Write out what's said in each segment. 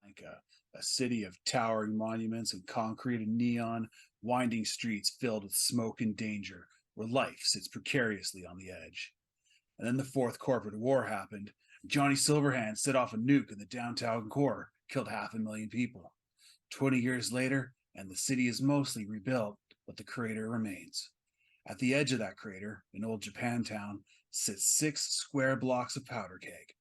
like a city of towering monuments and concrete and neon, winding streets filled with smoke and danger, where life sits precariously on the edge. And then the Fourth Corporate War happened. Johnny Silverhand set off a nuke in the downtown core, killed 500,000 people. 20 years later, and the city is mostly rebuilt, but the crater remains. At the edge of that crater, in old Japantown, sits 6 square blocks of powder keg.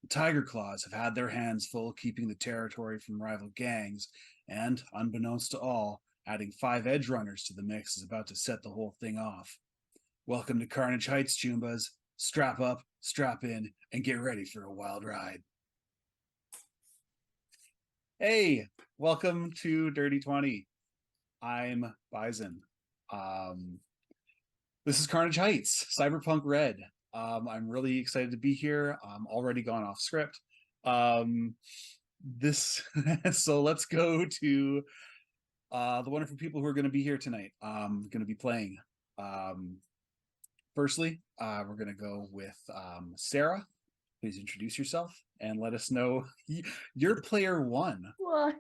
The Tiger Claws have had their hands full keeping the territory from rival gangs, and, unbeknownst to all, adding 5 edge runners to the mix is about to set the whole thing off. Welcome to Carnage Heights, Joombas. Strap up, strap in, and get ready for a wild ride. Hey, welcome to Dirty 20. I'm Bison. This is Carnage Heights, Cyberpunk Red. I'm really excited to be here. I'm already gone off script. So let's go to the wonderful people who are going to be here tonight. Going to be playing. Firstly, we're going to go with Sarah. Please introduce yourself and let us know you're player 1. Why?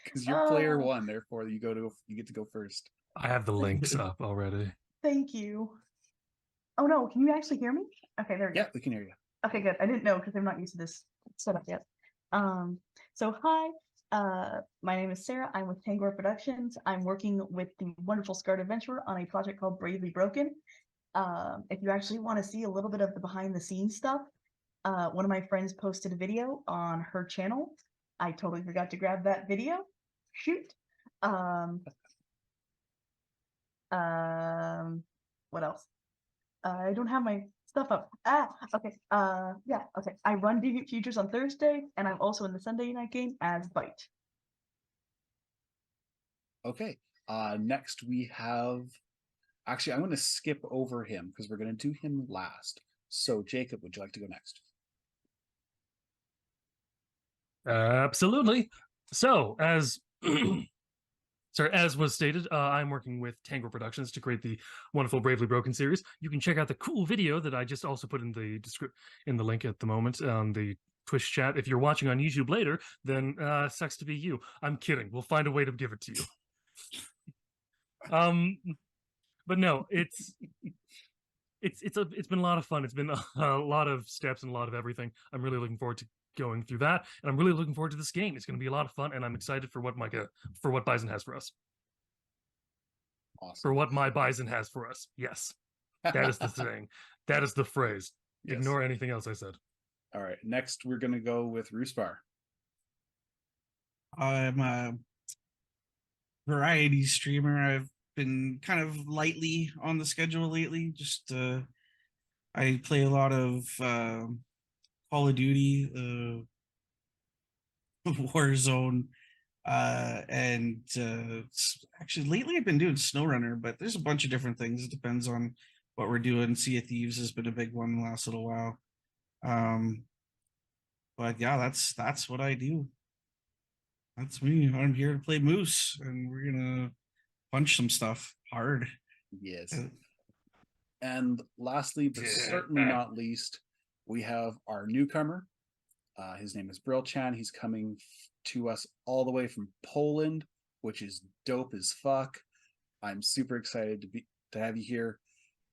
Because you're player 1, therefore you get to go first. I have the links up already. Thank you. Oh no, can you actually hear me? Okay, there we go. Yeah, we can hear you. Okay, good. I didn't know because I'm not used to this setup yet. So hi, my name is Sarah. I'm with Tangor Productions. I'm working with the wonderful Scarred Adventurer on a project called Bravely Broken. If you actually want to see a little bit of the behind the scenes stuff, one of my friends posted a video on her channel. I totally forgot to grab that video. Shoot. What else? I don't have my stuff up. Okay. Yeah, okay. I run Deviant Futures on Thursday, and I'm also in the Sunday night game as Bite. Okay. Next we have... Actually, I'm going to skip over him because we're going to do him last. So, Jacob, would you like to go next? Absolutely. So, as was stated, I'm working with Tango Productions to create the wonderful Bravely Broken series. You can check out the cool video that I just also put in the link at the moment on the Twitch chat. If you're watching on YouTube later, then sucks to be you. I'm kidding. We'll find a way to give it to you. But no, it's been a lot of fun. It's been a lot of steps and a lot of everything. I'm really looking forward to going through that, and I'm really looking forward to this game. It's going to be a lot of fun, and I'm excited for what Bison has for us. Awesome. For what my Bison has for us. Yes, that is the thing. That is the phrase. Yes. Ignore anything else I said. All right. Next, we're going to go with Roospar. I'm a variety streamer. I've been kind of lightly on the schedule lately. Just I play a lot of Call of Duty, Warzone, and actually lately I've been doing SnowRunner, but there's a bunch of different things. It depends on what we're doing. Sea of Thieves has been a big one the last little while. But yeah, that's what I do. That's me. I'm here to play Moose, and we're gonna punch some stuff hard. Yes. And lastly, but certainly not least, we have our newcomer. His name is Brill Chan. He's coming to us all the way from Poland, which is dope as fuck. I'm super excited to have you here.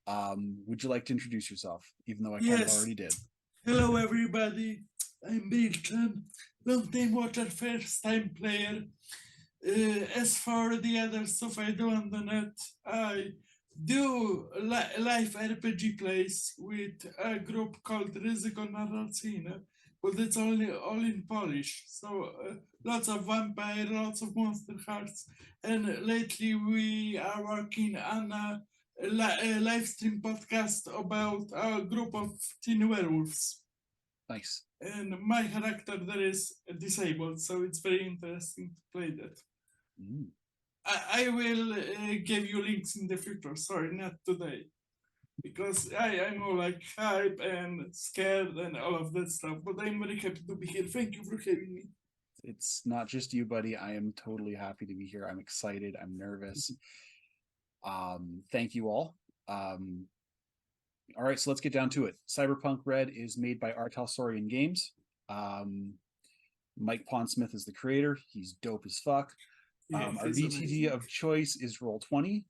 Would you like to introduce yourself, even though I kind of already did? Hello, everybody. I'm Brill Chan, long-time watcher, first-time player. As for the other stuff I do on the net, I do live RPG plays with a group called Ryzyko Narracyjne, but it's all in Polish. So lots of vampire, lots of monster hearts, and lately we are working on a live stream podcast about a group of teen werewolves. Nice. And my character there is disabled, so it's very interesting to play that. I will give you links in the future. Sorry, not today, because I'm all like hype and scared and all of that stuff. But I'm very happy to be here. Thank you for having me. It's not just you, buddy. I am totally happy to be here. I'm excited. I'm nervous. Thank you all. All right, so let's get down to it. Cyberpunk Red is made by Artalsorian Games. Mike Pondsmith is the creator. He's dope as fuck. Yeah, Our he's VTD amazing. of choice is Roll20.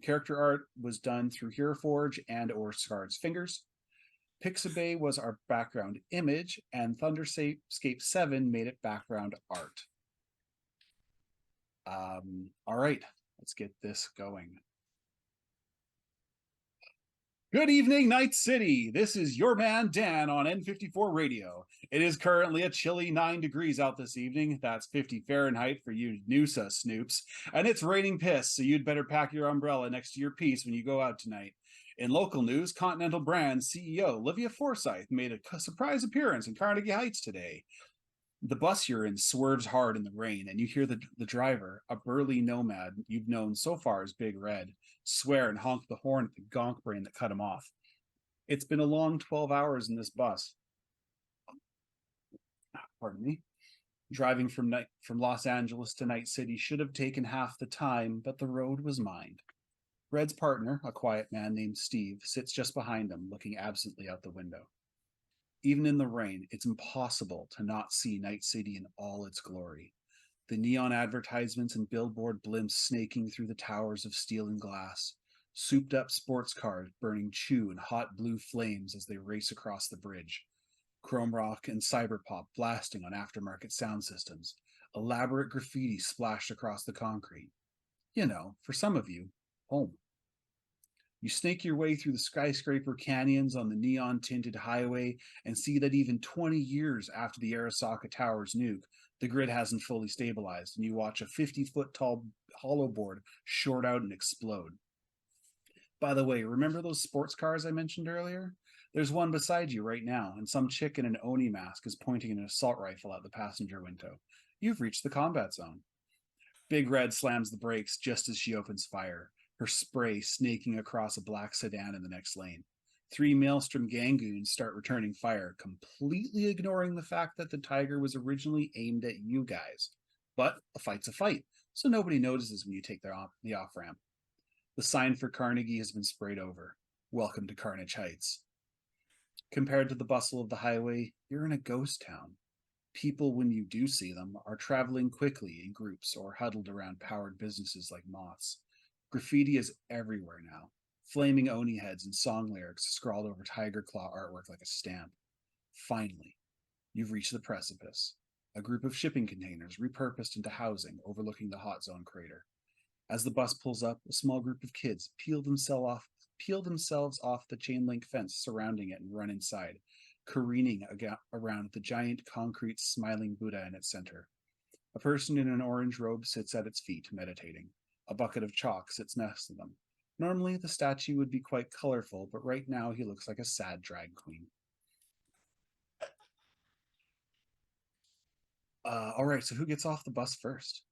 Character art was done through Hero Forge and or Scarred's Fingers. Pixabay was our background image, and Thunderscape 7 made it background art. All right, let's get this going. Good evening, Night City. This is your man Dan on N54 Radio. It is currently a chilly 9 degrees out this evening. That's 50 Fahrenheit for you Noosa snoops. And it's raining piss, so you'd better pack your umbrella next to your piece when you go out tonight. In local news, Continental Brands CEO Olivia Forsyth made a surprise appearance in Carnegie Heights today. The bus you're in swerves hard in the rain, and you hear the driver, a burly nomad you've known so far as Big Red, swear and honk the horn at the gonk brain that cut him off. It's been a long 12 hours in this bus. Pardon me. Driving from Los Angeles to Night City should have taken half the time, but the road was mined. Red's partner, a quiet man named Steve, sits just behind him, looking absently out the window. Even in the rain, it's impossible to not see Night City in all its glory. The neon advertisements and billboard blimps snaking through the towers of steel and glass, souped up sports cars burning chew in hot blue flames as they race across the bridge, chrome rock and cyberpop blasting on aftermarket sound systems, elaborate graffiti splashed across the concrete. You know, for some of you, home. You snake your way through the skyscraper canyons on the neon-tinted highway and see that even 20 years after the Arasaka Tower's nuke, the grid hasn't fully stabilized, and you watch a 50-foot tall hollow board short out and explode. By the way, remember those sports cars I mentioned earlier? There's one beside you right now, and some chick in an Oni mask is pointing an assault rifle out the passenger window. You've reached the combat zone. Big Red slams the brakes just as she opens fire, her spray snaking across a black sedan in the next lane. 3 Maelstrom gang start returning fire, completely ignoring the fact that the Tiger was originally aimed at you guys. But a fight's a fight, so nobody notices when you take the off-ramp. The sign for Carnegie has been sprayed over. Welcome to Carnage Heights. Compared to the bustle of the highway, you're in a ghost town. People, when you do see them, are traveling quickly in groups or huddled around powered businesses like moths. Graffiti is everywhere now. Flaming Oni heads and song lyrics scrawled over tiger claw artwork like a stamp. Finally, you've reached the precipice. A group of shipping containers repurposed into housing overlooking the hot zone crater. As the bus pulls up, a small group of kids peel themselves off the chain link fence surrounding it and run inside, careening around the giant concrete smiling Buddha in its center. A person in an orange robe sits at its feet, meditating. A bucket of chalk sits next to them. Normally, the statue would be quite colorful, but right now he looks like a sad drag queen. All right, so who gets off the bus first?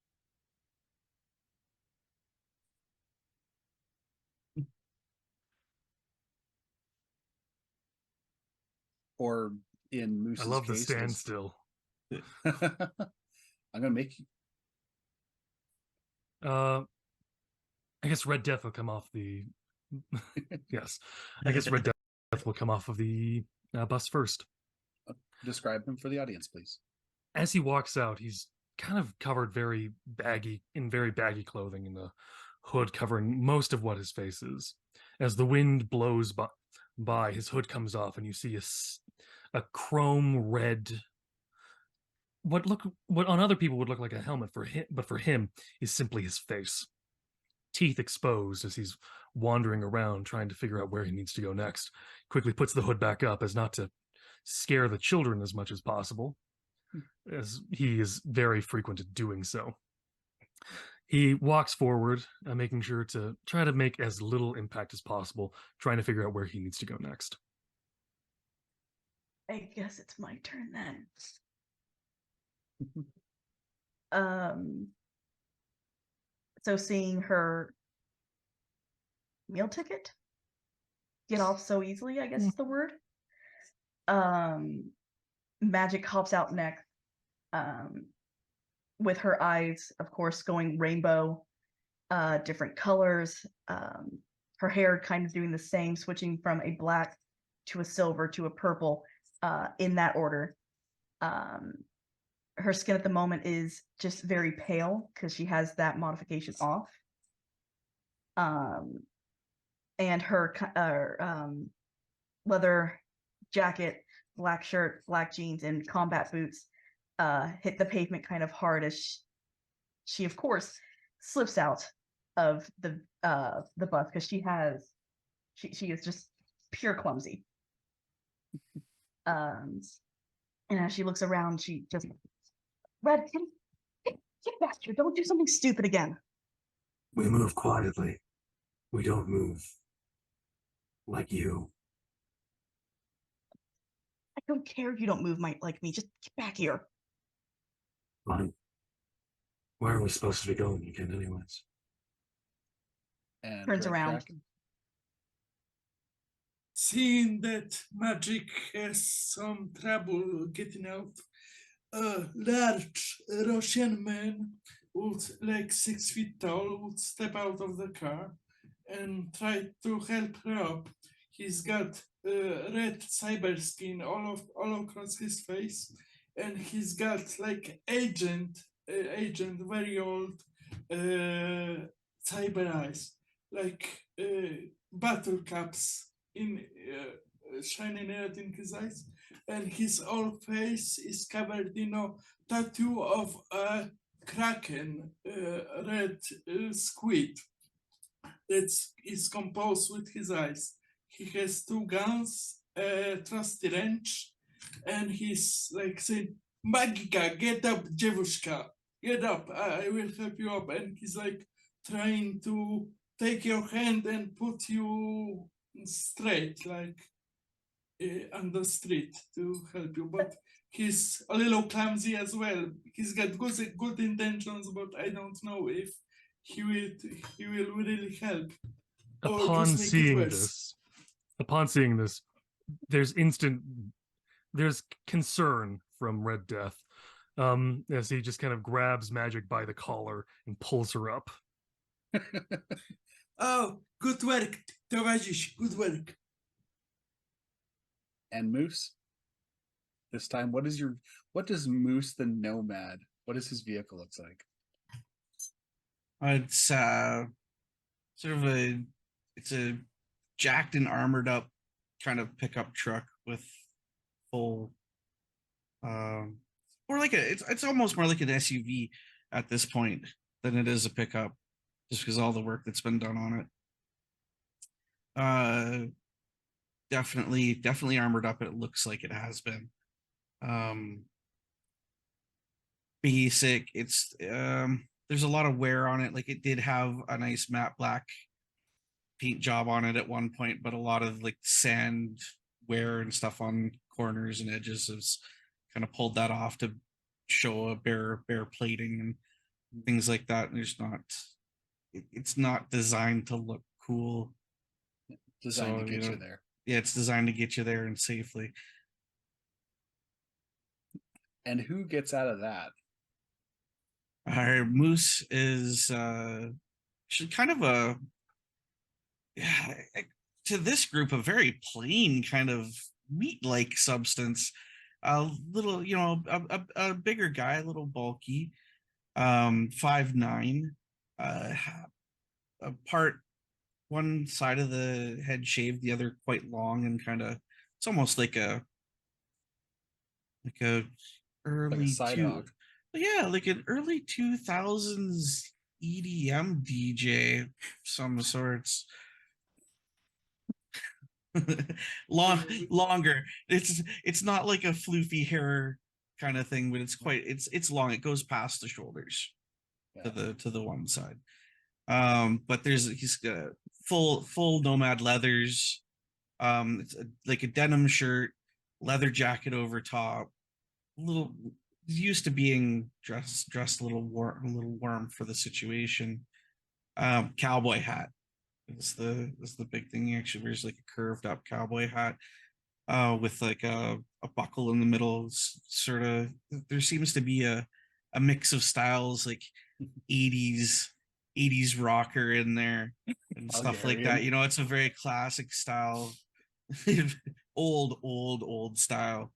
Or in Moose's I love the case, standstill. I'm gonna make you. I guess Red Death will come off the. Yes, I guess Red Death will come off of the bus first. Describe him for the audience, please. As he walks out, he's kind of covered very baggy clothing, and the hood covering most of what his face is. As the wind blows by, his hood comes off, and you see a chrome red. What on other people would look like a helmet for him, but for him is simply his face. Teeth exposed as he's wandering around trying to figure out where he needs to go next. Quickly puts the hood back up as not to scare the children as much as possible, as he is very frequent at doing so. He walks forward, making sure to try to make as little impact as possible, trying to figure out where he needs to go next. I guess it's my turn then. So seeing her meal ticket get off so easily, I guess is the word. Magic hops out next, with her eyes, of course, going rainbow, different colors. Her hair kind of doing the same, switching from a black to a silver to a purple, in that order. her skin at the moment is just very pale because she has that modification off. And her leather jacket, black shirt, black jeans, and combat boots hit the pavement kind of hard as she of course slips out of the bus because she is just pure clumsy. And as she looks around, she just, Red, get back here! Don't do something stupid again. We move quietly. We don't move like you. I don't care if you don't move like me. Just get back here. Fine. Where are we supposed to be going again, anyways? And Turns Red around. Kraken. Seeing that magic has some trouble getting out, a large Russian man would, like 6 feet tall, would step out of the car and try to help her up. He's got red cyber skin all across his face, and he's got like agent, very old cyber eyes, like battle caps in shining red in his eyes, and his whole face is covered in a tattoo of a kraken, red squid that is composed with his eyes. He has 2 guns, a trusty wrench, and he's like saying, Magika, get up, Jevushka, get up, I will help you up. And he's like trying to take your hand and put you straight, like on the street to help you. But he's a little clumsy as well. He's got good intentions, but I don't know if he will really help. or Upon just make it seeing worse. this, there's concern from Red Death, as he just kind of grabs Magic by the collar and pulls her up. Oh, good work, Towazish, good work. And Moose. This time, what does Moose the Nomad? What does his vehicle looks like? It's sort of it's a jacked and armored up kind of pickup truck with full or like it's almost more like an SUV at this point than it is a pickup, just because all the work that's been done on it. Definitely armored up. It looks like it has been. Basic. It's there's a lot of wear on it. Like, it did have a nice matte black paint job on it at one point, but a lot of like sand wear and stuff on corners and edges has kind of pulled that off to show a bare plating and things like that. And there's not, it's not designed to look cool. Designed So, to you get you know, there. Yeah, it's designed to get you there and safely. And who gets out of that? Our Moose is actually kind of a, yeah, to this group, a very plain kind of meat-like substance. A little, you know, a bigger guy, a little bulky, 5'9", a part one side of the head shaved, the other quite long and kind of, it's almost like a early side two, hog. yeah, like an early 2000s EDM DJ of some sorts. Longer. It's not like a floofy hair kind of thing, but it's long. It goes past the shoulders, yeah, to the one side. But he's got full nomad leathers. It's like a denim shirt, leather jacket over top. Used to being dressed a little warm for the situation. Cowboy hat is the big thing. He actually wears like a curved up cowboy hat with like a buckle in the middle. It's sort of, there seems to be a mix of styles, like 80s rocker in there and stuff like that. You know, it's a very classic style. old style.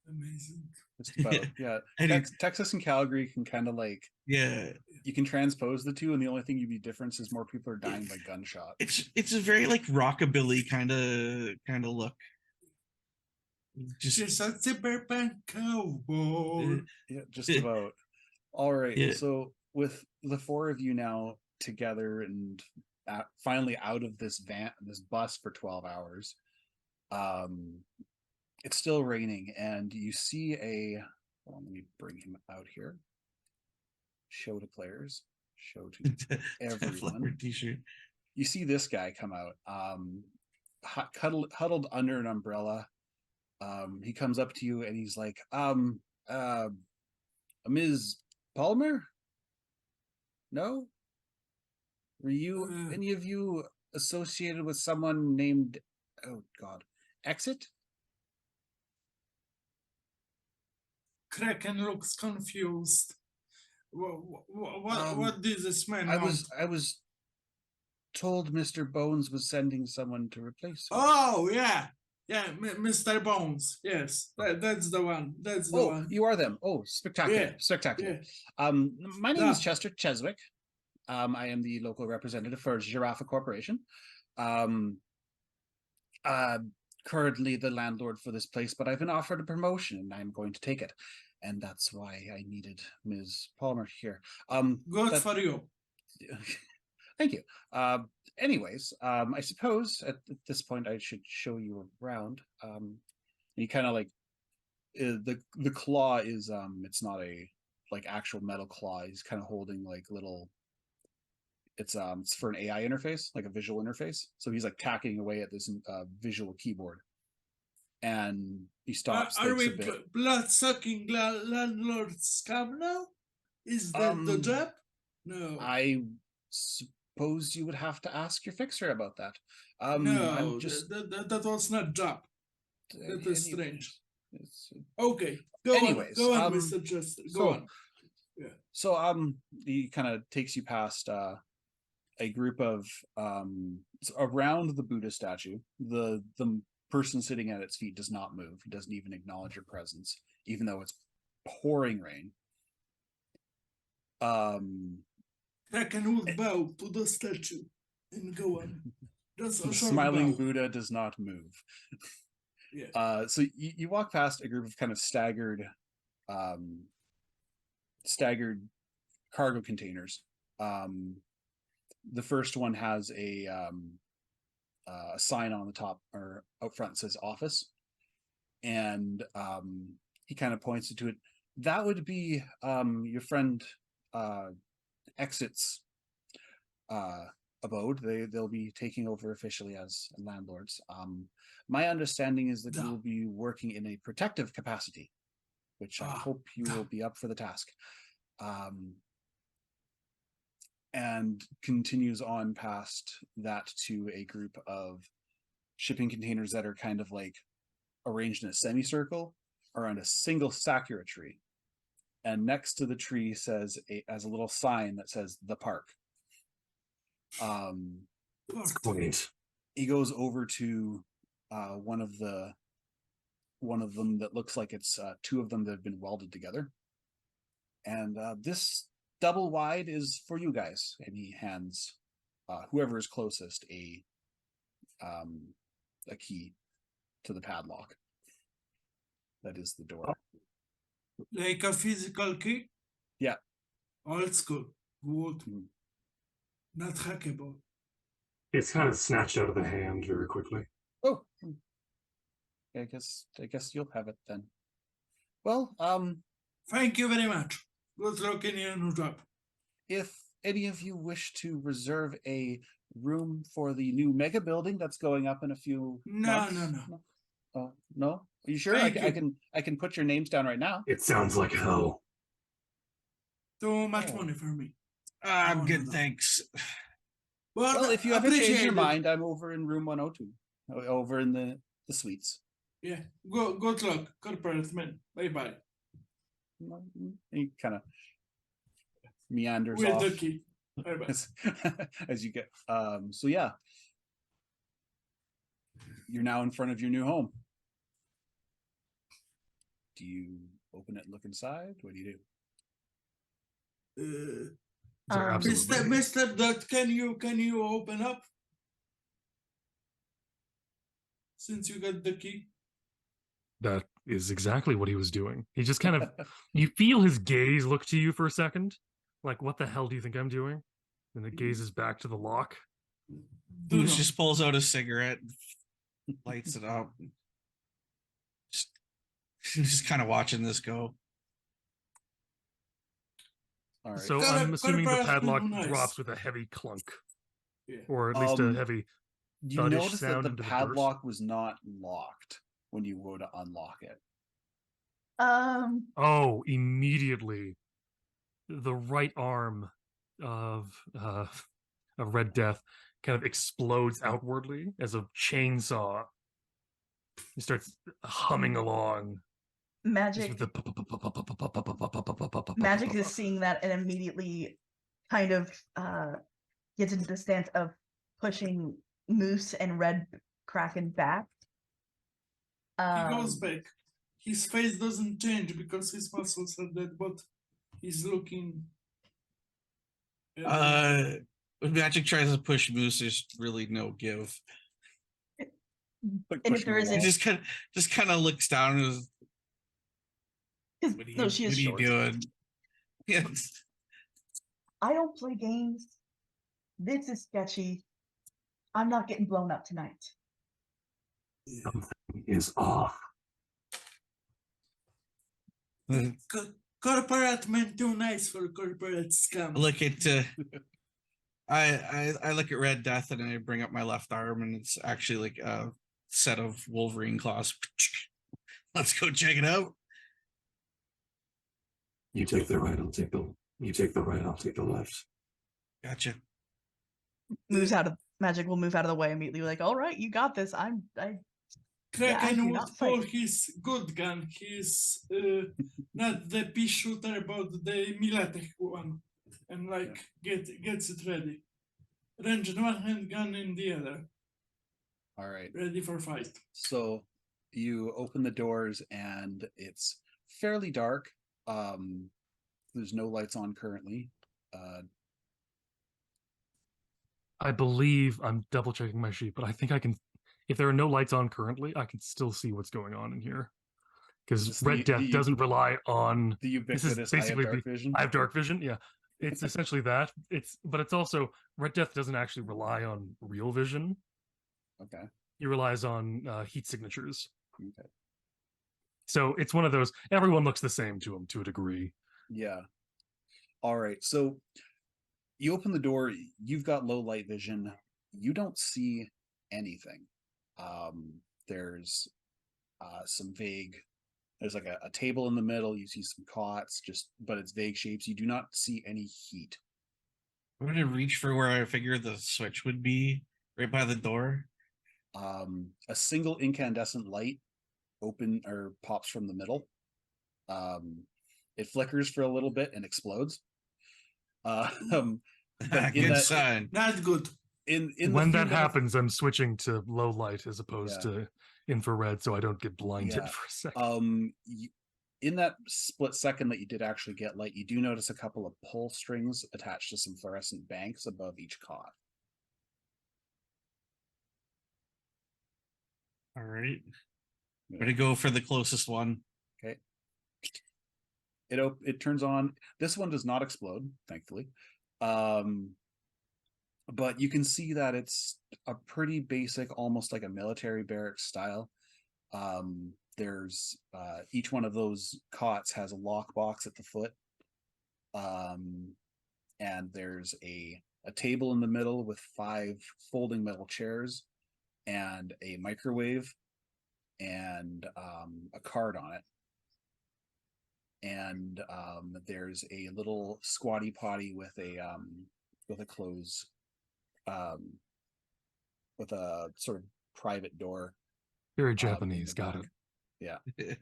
Amazing. Just about. Yeah. I do. Texas and Calgary can kind of like Yeah, you can transpose the two, and the only thing you'd be difference is more people are dying by gunshot. it's a very like rockabilly kind of look. Just a Cyberpunk cowboy. Yeah, just about. All right. Yeah. So with the four of you now together and finally out of this bus for 12 hours, it's still raining, and you see hold on, let me bring him out here. Show to players. Show to everyone. T-shirt. You see this guy come out, huddled under an umbrella. He comes up to you and he's like, Ms. Palmer? No? Were you any of you associated with someone named, oh God, Exit? Kraken looks confused. What did this man I want? was told Mr. Bones was sending someone to replace me. Oh yeah, Mr. Bones. Yes, that's the one. That's the one. You are them. Oh, spectacular, Yeah, spectacular. Yeah. My name is Chester Cheswick. I am the local representative for Giraffe Corporation. Currently the landlord for this place, but I've been offered a promotion and I'm going to take it. And that's why I needed Ms. Palmer here. Good for you. Thank you. Anyways, I suppose at this point I should show you around. You kind of like the claw is it's not a like actual metal claw. He's kind of holding like little. It's for an AI interface, like a visual interface. So he's like tacking away at this visual keyboard, and he stops. Are we a bit. blood-sucking landlord scum now? Is that the job? No. I suppose you would have to ask your fixer about that. No, that was not job. That is strange. Okay, go on, Mr. Chester. Go on. Yeah. So he kind of takes you past a group of around the Buddha statue. The person sitting at its feet does not move. He doesn't even acknowledge your presence, even though it's pouring rain. Kraken will bow to the statue and go on. That's the a short smiling bow. Buddha does not move. Yeah. So you walk past a group of kind of staggered cargo containers. The first one has a sign on the top or out front that says office, and he kind of points to it. That would be your friend Exit's abode. They'll be taking over officially as landlords. My understanding is that you will be working in a protective capacity, which I hope you will be up for the task. And continues on past that to a group of shipping containers that are kind of like arranged in a semicircle around a single sakura tree. And next to the tree as a little sign that says the park. It's quaint. He goes over to one of them that looks like it's two of them that have been welded together. And this double wide is for you guys, and he hands whoever is closest a key to the padlock. That is the door. Like a physical key? Yeah. Old school. Good. Not hackable. It's kind of snatched out of the hand very quickly. Oh. I guess you'll have it then. Well, thank you very much. Good luck in your new job. If any of you wish to reserve a room for the new mega building that's going up in a few months. No. No? Are you sure? I can put your names down right now. It sounds like hell. Too much money for me. I'm good, thanks. Well, if you ever change your mind, I'm over in room 102, over in the suites. Yeah. Good luck, corporate man. Bye. He kind of meanders With off the key. Bye. as you get. So yeah, you're now in front of your new home. Do you open it and look inside? What do you do? Sorry, absolutely. Mr. Dot, can you open up? Since you got the key. That is exactly what he was doing. He just kind of, you feel his gaze look to you for a second, like, what the hell do you think I'm doing? And it gazes back to the lock. Do Moose not. just pulls out a cigarette, lights it up. Just kind of watching this go. All right. So Gotta- I'm assuming the gotta padlock nice. drops with a heavy clunk, Yeah. or at least a Um, heavy you thuddish notice that sound the into the dirt. padlock was not locked when you go to unlock it. Oh, immediately, the right arm of Red Death kind of explodes outwardly as a chainsaw. He starts humming along. just Magic with the Magic is seeing that and immediately kind of gets into the stance of pushing Moose and Red Kraken back. He goes back. His face doesn't change because his muscles are dead, but he's looking. When Magic tries to push Moose, there's really no give. Like And if pushing there a is He wall. just kind of looks down and is, what are you, no, she is what are you short. doing? Yes. I don't play games. This is sketchy. I'm not getting blown up tonight. Something is off. Corporate man too nice for corporate scam. Look at I look at Red Death and I bring up my left arm and it's actually like a set of Wolverine claws. Let's go check it out. You take the right, I'll take the. You take the right, I'll take the left. Gotcha. Moves out of Magic will move out of the way immediately. Like, all right, you got this. I Yeah, I Kraken do would not pull fight. his good gun, his not the pea shooter, but the Milatech one, and like gets it ready. Range in one hand, gun in the other, All right. ready for fight. So you open the doors and it's fairly dark. There's no lights on currently. I believe I'm double checking my sheet, but I think I can. If there are no lights on currently, I can still see what's going on in here. Because This Red Death doesn't rely on the this is ubiquitous I have basically dark vision. I have dark vision. Yeah, it's essentially that. But it's also Red Death doesn't actually rely on real vision. Okay. He relies on heat signatures. Okay. So it's one of those. Everyone looks the same to him to a degree. Yeah. All right. So you open the door. You've got low light vision. You don't see anything. There's some vague. There's like a table in the middle. You see some cots, but it's vague shapes. You do not see any heat. I'm gonna reach for where I figure the switch would be, right by the door. A single incandescent light pops from the middle. It flickers for a little bit and explodes. But in Good that, sign. Not good. in When the that few happens, I'm switching to low light as opposed to infrared, so I don't get blinded Yeah. for a second. In that split second that you did actually get light, you do notice a couple of pull strings attached to some fluorescent banks above each cot. All right. I'm gonna go for the closest one. Okay. It turns on. This one does not explode, thankfully. But you can see that it's a pretty basic, almost like a military barracks style. There's each one of those cots has a lockbox at the foot. And there's a table in the middle with 5 folding metal chairs and a microwave and a card on it. And there's a little squatty potty with a close, with a sort of private door. Very in Japanese. the Got back. it. Yeah. Is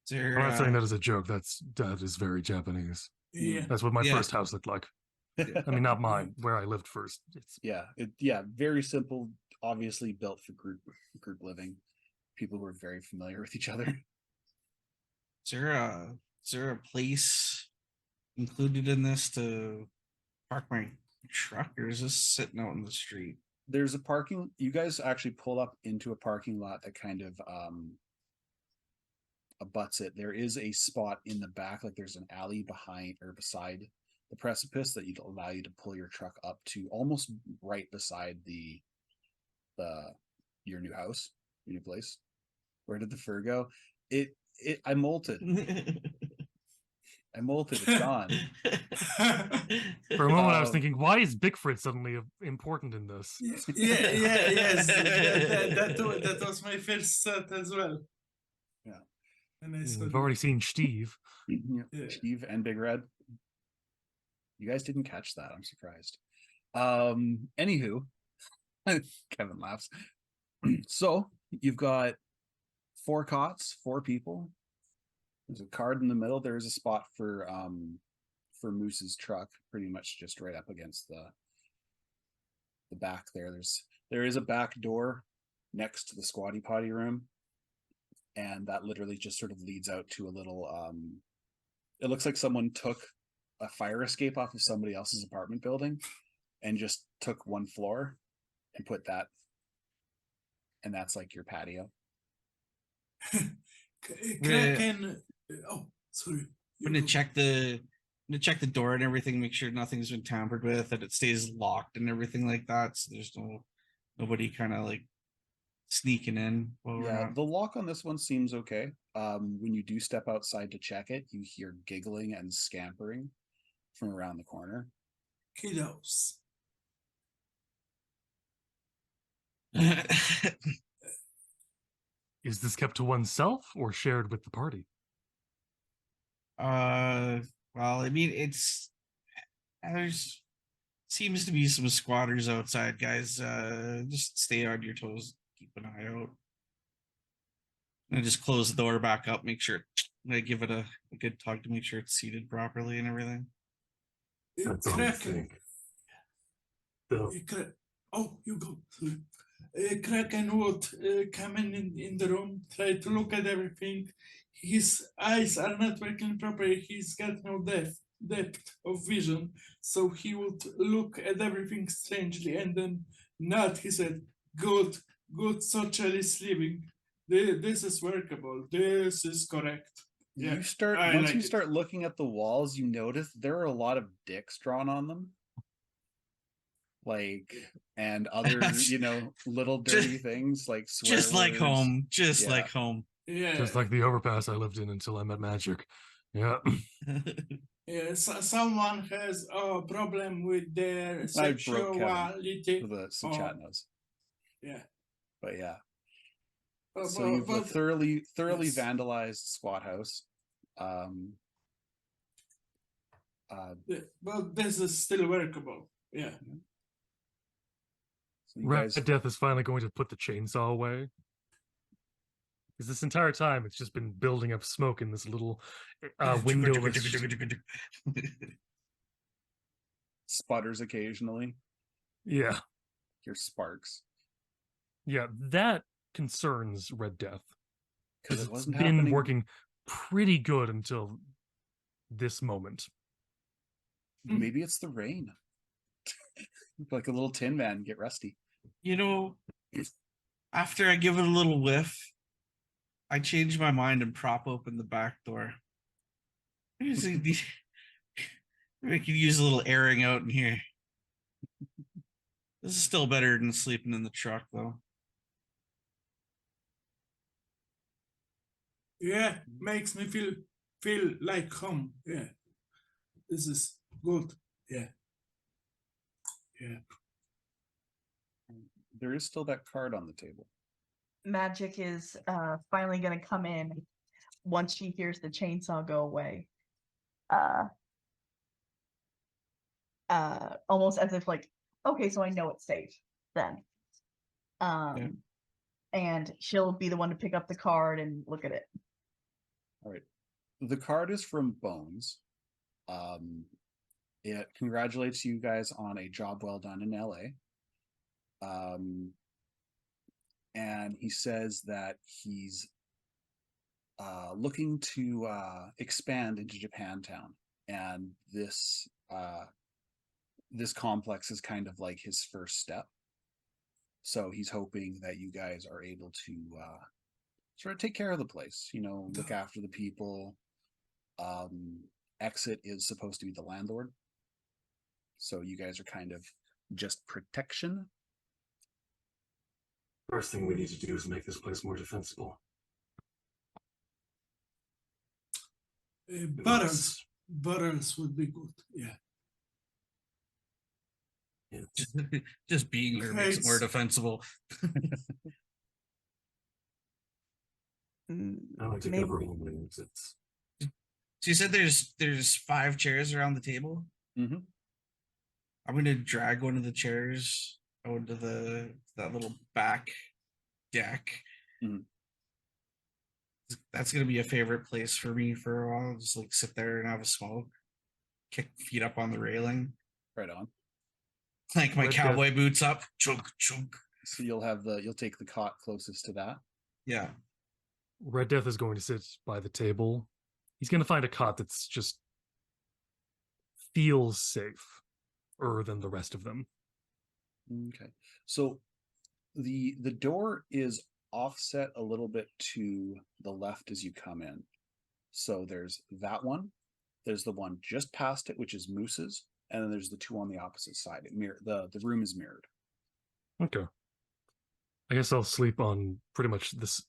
there, I'm not saying that as a joke. That is very Japanese. Yeah. That's what my Yeah. first house looked like. I mean, not mine, where I lived first. It's Very simple, obviously built for group living. People who are very familiar with each other. is there a place included in this to park my truck, or is this sitting out in the street? There's a parking. You guys actually pull up into a parking lot that kind of abuts it. There is a spot in the back, like there's an alley behind or beside the precipice that you'd allow you to pull your truck up to almost right beside the your new house, your new place. Where did the fur go? I molted. I molted. It's gone. For a moment, I was Um, thinking, why is Bigfoot suddenly important in this? Yes. That was my first thought as well. Yeah. And I saw We've already seen Steve. Yeah. Yeah. Steve and Big Red. You guys didn't catch that. I'm surprised. Anywho, Kevin laughs. So you've got 4 cots, 4 people. There's a card in the middle. There is a spot for Moose's truck, pretty much just right up against the back there. There is a back door next to the squatty potty room, and that literally just sort of leads out to a little it looks like someone took a fire escape off of somebody else's apartment building and just took 1 floor and put that, and that's like your patio. Kraken. Oh, sorry. I'm gonna check the door and everything, make sure nothing's been tampered with, that it stays locked and everything like that. So there's nobody kind of like sneaking in while we're Yeah, not. the lock on this one seems okay. When you do step outside to check it, you hear giggling and scampering from around the corner. Kiddos. Is this kept to oneself or shared with the party? Well, I mean, there's seems to be some squatters outside, guys. Just stay on your toes, keep an eye out. And just close the door back up, make sure I give it a good tug to make sure it's seated properly and everything. That's all I Kraken. think. So, Oh, you go. Sorry. Kraken would come in the room, try to look at everything. His eyes are not working properly. He's got no depth of vision, so he would look at everything strangely and then nod. He said, "Good, socialist living. This is workable. This is correct." Yeah, You start I once like you it. start looking at the walls, you notice there are a lot of dicks drawn on them. Like, and other, little dirty things like swear Just like words. home, just Yeah. like home. Yeah, Just like the overpass I lived in until I met Magic. Yeah. yeah. Someone has a problem with their I broke Kevin sexuality. so Oh, chat knows. yeah. But yeah. Uh, So but- you've a but- thoroughly yes. vandalized squat house. Yeah, but this is still workable. Yeah. So you Red guys, Death is finally going to put the chainsaw away. Because this entire time it's just been building up smoke in this little windowless. sputters occasionally. Yeah. Hear sparks. Yeah, that concerns Red Death. Because Because it it's wasn't been happening. working pretty good until this moment. Maybe it's the rain. Like a little tin man, get rusty. After I give it a little whiff, I change my mind and prop open the back door. We could use a little airing out in here. This is still better than sleeping in the truck, though. Yeah, makes me feel like home. Yeah. This is good. Yeah. Yeah. There is still that card on the table. Magic is finally gonna come in once she hears the chainsaw go away. Almost as if like, okay, so I know it's safe then. And she'll be the one to pick up the card and look at it. All right. The card is from Bones. It congratulates you guys on a job well done in LA. And he says that he's looking to expand into Japantown, and this complex is kind of like his first step. So he's hoping that you guys are able to sort of take care of the place, look after the people. Exit is supposed to be the landlord. So you guys are kind of just protection. First thing we need to do is make this place more defensible. Barrels. Barrels would be good. Yeah. Yeah. Just being here makes it more It's- defensible. I like to Maybe- cover all my exits. So you said there's 5 chairs around the table. Mm-hmm. I'm gonna drag one of the chairs onto that little back deck. Mhm. That's gonna be a favorite place for me for a while. Just like sit there and have a smoke, kick feet up on the railing, Right on. clank my Red Death. cowboy boots up, chunk chunk. So you'll take the cot closest to that. Yeah, Red Death is going to sit by the table. He's going to find a cot that's just feels safer than the rest of them. Okay. So the door is offset a little bit to the left as you come in. So there's that one. There's the one just past it, which is Moose's, and then there's the 2 on the opposite side. The room is mirrored. Okay. I guess I'll sleep on pretty much this,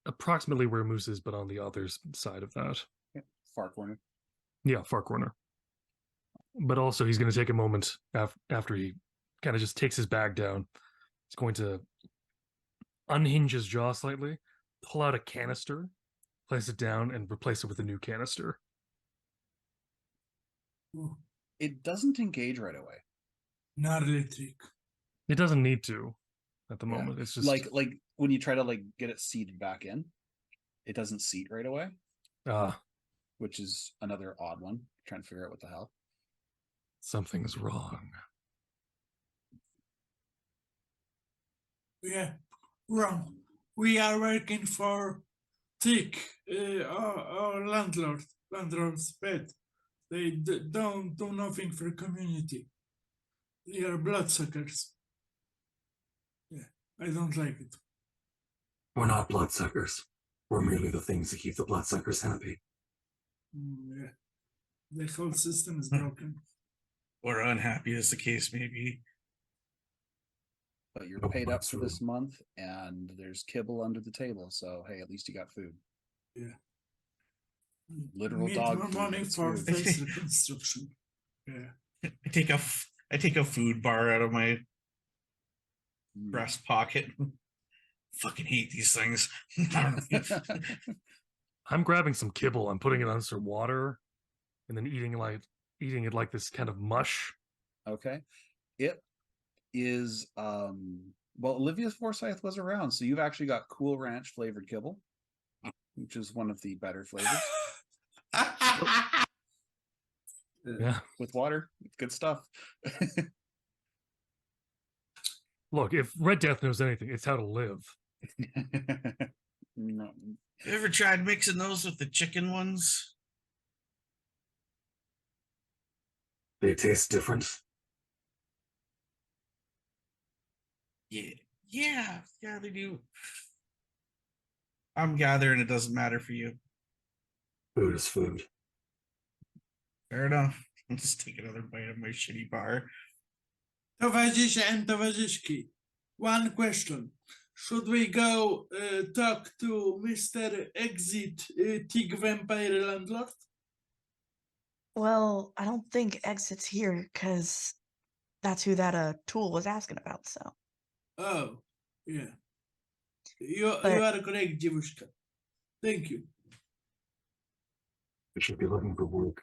approximately where Moose is, but on the other side of that. Far corner. Yeah, far corner. But also, he's going to take a moment after he kind of just takes his bag down. He's going to unhinge his jaw slightly, pull out a canister, place it down, and replace it with a new canister. Oh, It doesn't engage right away. not electric. It doesn't need to at the Yeah. moment. It's just Like when you try to get it seated back in, it doesn't seat right away, which is another odd one. Trying to figure out what the hell. something's wrong. Yeah, wrong. We are working for Tick, our landlord's pet. They don't do nothing for the community. They are bloodsuckers. Yeah, I don't like it. We're not bloodsuckers. We're merely the things that keep the bloodsuckers happy. Yeah, the whole system is broken. or unhappy as the case may be. But you're Oh, paid up for absolutely. this month, and there's kibble under the table. So hey, at least you got food. Yeah. Literal Need dog more food, money it's for food. face reconstruction. Yeah. I take a food bar out of my Mm. breast pocket. Fucking hate these things. I'm grabbing some kibble. I'm putting it on some water, and then eating it like this kind of mush. Okay. It is well, Olivia Forsyth was around, so you've actually got Cool Ranch flavored kibble, which is one of the better flavors. Yeah. With water. Good stuff. Look, if Red Death knows anything, it's how to live. No. You ever tried mixing those with the chicken ones? They taste different. Yeah, they do. I'm gathering it doesn't matter for you. Food is food. Fair enough. I'll just take another bite of my shitty bar. Towarzysze and towarzyszki. One question. Should we go talk to Mr. Exit Tig Vampire Landlord? Well, I don't think Exit's here because that's who that tool was asking about. So Oh, yeah. You But- are correct, Dziewuszka. Thank you. We should be looking for work.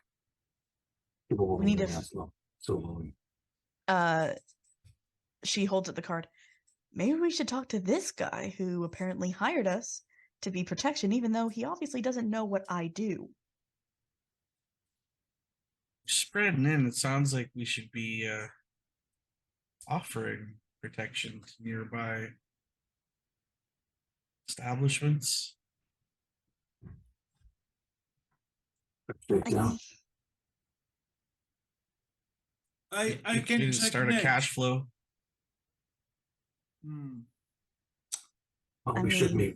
People We need will to last so long. she holds up the card. Maybe we should talk to this guy who apparently hired us to be protection, even though he obviously doesn't know what I do. Spreading in, it sounds like we should be offering protection to nearby establishments. Breakdown. I can You check start a next. cash flow. Hmm. Well, I we should mean- meet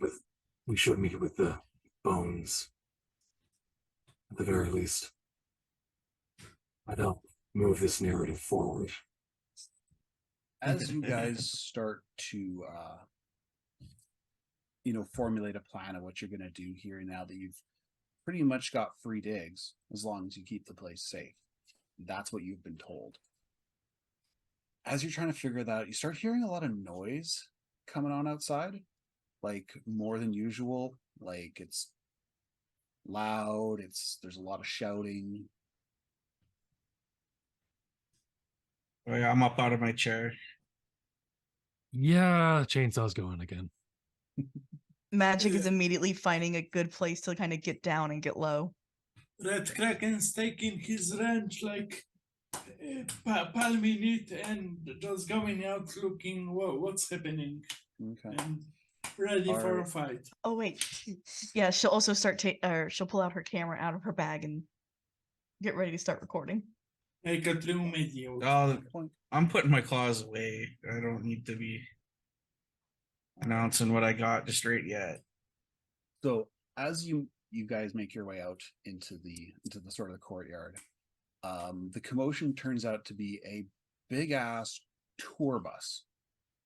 with the bones. At the very least. I'd help move this narrative forward. As you guys start to formulate a plan of what you're going to do here now that you've pretty much got free digs, as long as you keep the place safe. That's what you've been told. As you're trying to figure that out, you start hearing a lot of noise coming on outside, like more than usual. Like it's loud, there's a lot of shouting. Oh, yeah, I'm up out of my chair. Yeah, chainsaw's going again. Magic is immediately finding a good place to kind of get down and get low. Red Kraken's taking his ranch like palming it and just going out looking what's happening Okay. and ready for a Alright. fight. Oh wait, yeah. She'll also she'll pull out her camera out of her bag and get ready to start recording. Like a true mediocre. Oh, I'm putting my claws away. I don't need to be announcing what I got just right yet. So as you guys make your way out into the sort of the courtyard, the commotion turns out to be a big ass tour bus.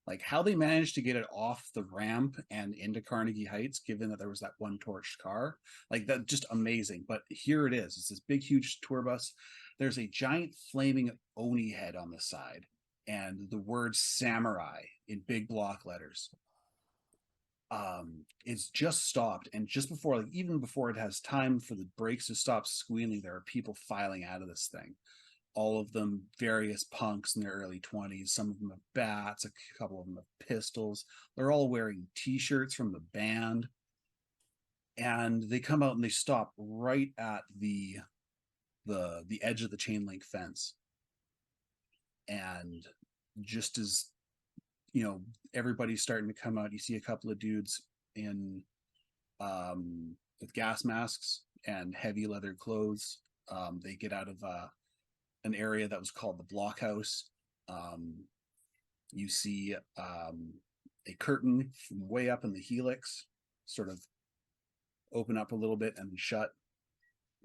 Like how they managed to get it off the ramp and into Carnegie Heights, given that there was that one torched car, like that, just amazing. But here it is. It's this big, huge tour bus. There's a giant flaming Oni head on the side, and the word samurai in big block letters. It's just stopped, and just before, like even before it has time for the brakes to stop squealing, there are people filing out of this thing. All of them various punks in their early 20s. Some of them have bats, a couple of them have pistols. They're all wearing t-shirts from the band, and they come out and they stop right at the edge of the chain link fence. And just as everybody's starting to come out, you see a couple of dudes in with gas masks and heavy leather clothes. They get out of an area that was called the blockhouse. You see a curtain from way up in the helix sort of open up a little bit and shut,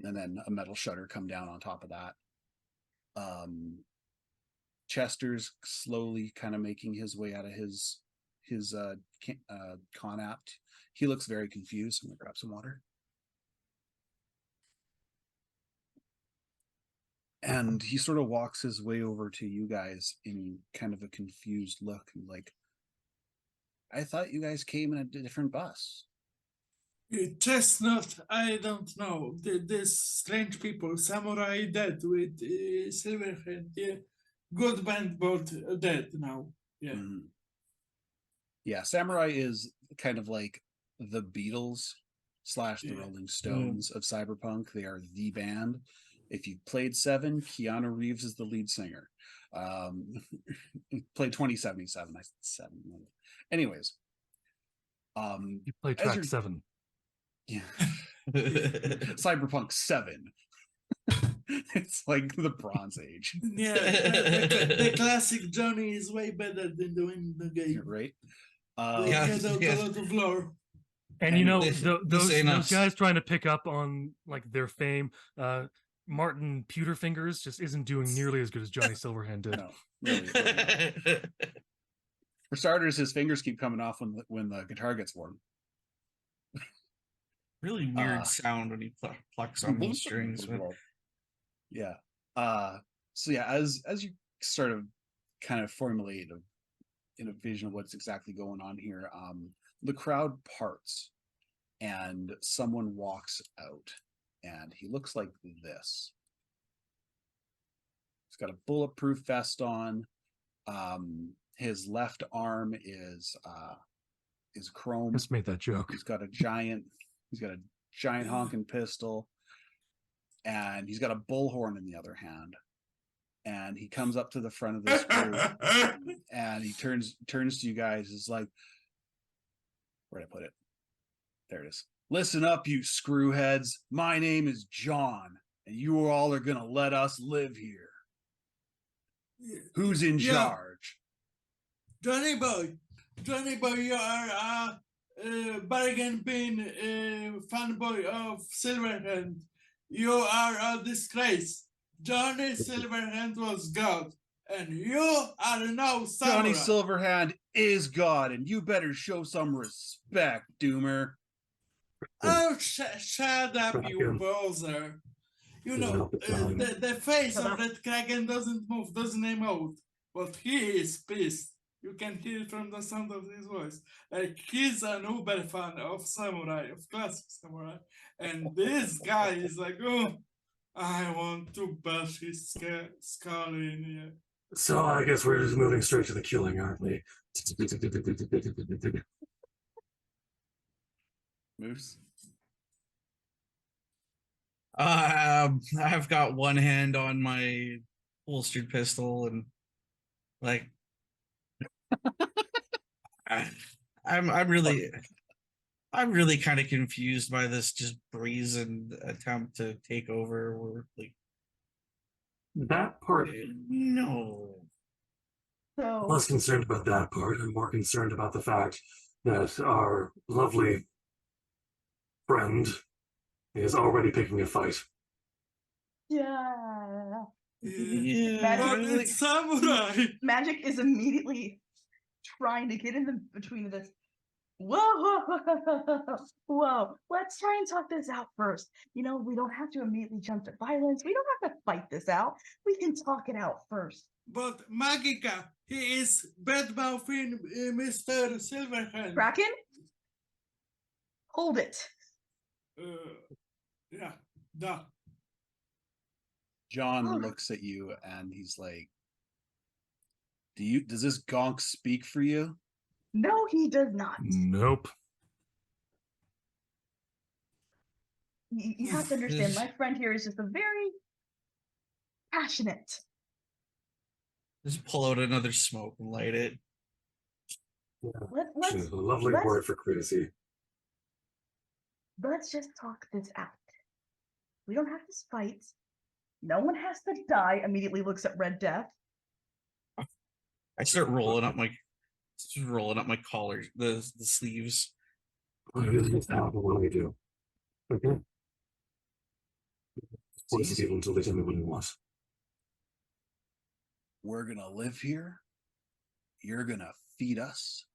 and then a metal shutter come down on top of that. Chester's slowly kind of making his way out of his con apt. He looks very confused. I'm gonna grab some water. And he sort of walks his way over to you guys in kind of a confused look, like, I thought you guys came in a different bus. Chestnut, I don't know. This strange people, Samurai dead with Silverhead. Yeah, good band, but dead now. Yeah. Mhm. Yeah, Samurai is kind of like the Beatles / the Yeah. Rolling Stones of Cyberpunk. They are the band. If you played Seven, Keanu Reeves is the lead singer. Played 2077. I said 7. Anyways, You play as track you're- 7. yeah, Cyberpunk 7. It's like the Bronze Age, Yeah, the classic Johnny is way better than doing the game. right? They Yeah, get out yeah. a lot of lore. And you know, This those ain't those us. guys trying to pick up on like their fame, Martin Pewterfingers just isn't doing nearly as good as Johnny Silverhand did. No, really not. For starters, his fingers keep coming off when the guitar gets warm. Really weird sound when he plucks on those strings. But Yeah. So yeah, as you sort of kind of formulate in a vision of what's exactly going on here, the crowd parts and someone walks out, and he looks like this. He's got a bulletproof vest on. His left arm is chrome. Just made that joke. He's got a giant honking pistol, and he's got a bullhorn in the other hand. And he comes up to the front of this group, and he turns to you guys. Is like, where'd I put it? There it is. Listen up, you screwheads. My name is John, and you all are gonna let us live here. Who's in Yeah. charge? Johnny Boy, you are a bargain bin fanboy of Silverhand. You are a disgrace. Johnny Silverhand was God, and you are now samurai. Johnny Silverhand is God, and you better show some respect, Doomer. Oh, shut up, you Kraken. poser. You Doesn't know, help it, John. the face Shut of up. that Kraken doesn't move, doesn't emote, but he is pissed. You can hear it from the sound of his voice. Like, he's an uber fan of samurai, of classic samurai. And this guy is like, oh, I want to bash his skull in here. So I guess we're just moving straight to the killing, aren't we? Moose. I've got one hand on my holstered pistol and like I'm really kind of confused by this just brazen attempt to take over. We're like, That part, no. I'm So less concerned about that part. I'm more concerned about the fact that our lovely friend is already picking a fight. yeah, Yeah, But Magic- it's samurai. Magic is immediately trying to get in the between this. Whoa, let's try and talk this out first. You know, we don't have to immediately jump to violence. We don't have to fight this out. We can talk it out first. But Magica, he is bad-mouthing Mr. Silverhand. Kraken, hold it. Yeah, duh. John Oh. looks at you and he's like, does this gonk speak for you? No, he does not. Nope. You have to understand, my friend here is just a very passionate. Just pull out another smoke and light it. Let's A lovely let's- word for courtesy. let's just talk this out. We don't have to fight. No one has to die. Immediately looks at Red Death. I start rolling up my collar, the sleeves. What is that? What do we do? Okay. Force easy. people until they tell me what they want. We're gonna live here. You're gonna feed us.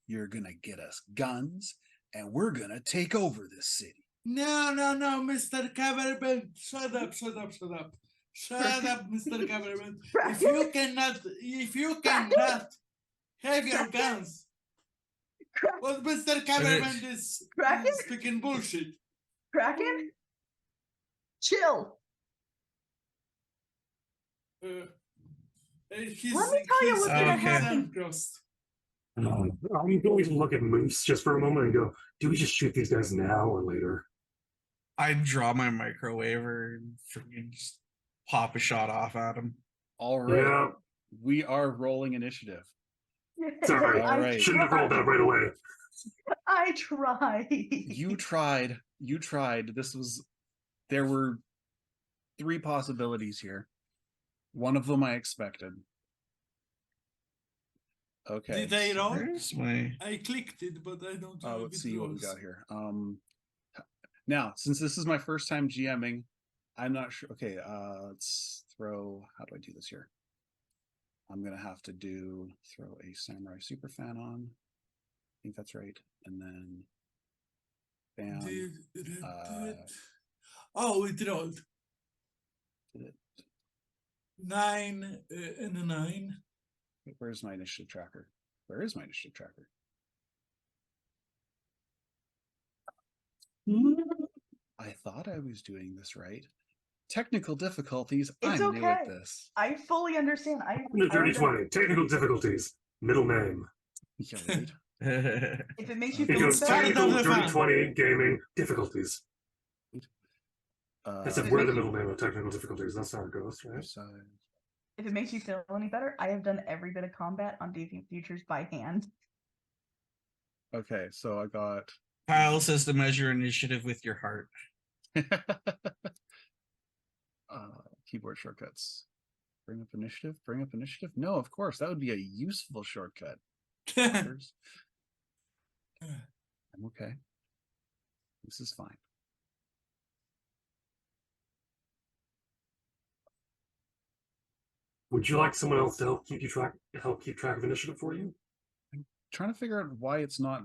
You're gonna get us guns, and we're gonna take over this city. No, Mr. Cameraman. Shut up. Shut up, Mr. Cameraman. If you cannot have your guns, well, Mr. Cameraman is Kraken? speaking bullshit. Kraken, chill. He's, Let me tell you what's gonna happen. Crossed. I'm going to look at Moose just for a moment and go, do we just shoot these guys now or later? I draw my microwaver and freaking just pop a shot off at him. All right. Yeah, We are rolling initiative. sorry. All right. Shouldn't have rolled that right away. I tried. You tried. There were 3 possibilities here. One of them I expected. Okay. Did I roll? Where's my I clicked it, but I don't know. if Let's it see what we rolls. got here. Now, since this is my first time GMing, I'm not sure. Okay, let's throw. How do I do this here? I'm gonna have to throw a Samurai Superfan on. I think that's right, and then bam. Did it? uh, Oh, it rolled. Did it? 9 and a 9. Where's my initiative tracker? Where is my initiative tracker? I thought I was doing this right. Technical difficulties. It's I'm new at okay. this. I fully understand. The dirty 20. Technical difficulties. Middle name. Yeah, right. If it makes you It feel goes better, technical Another dirty fan. 20 gaming difficulties. Uh, I said If we're it the makes middle name of technical difficulties. That's how it goes, right? if it makes you feel any better, I have done every bit of combat on Deviant Futures by hand. Okay, so I got Kyle says to measure initiative with your heart. Keyboard shortcuts. Bring up initiative. Bring up initiative. No, of course that would be a useful shortcut. Fuckers. I'm okay. This is fine. Would you like someone else to help keep track of initiative for you? Trying to figure out why it's not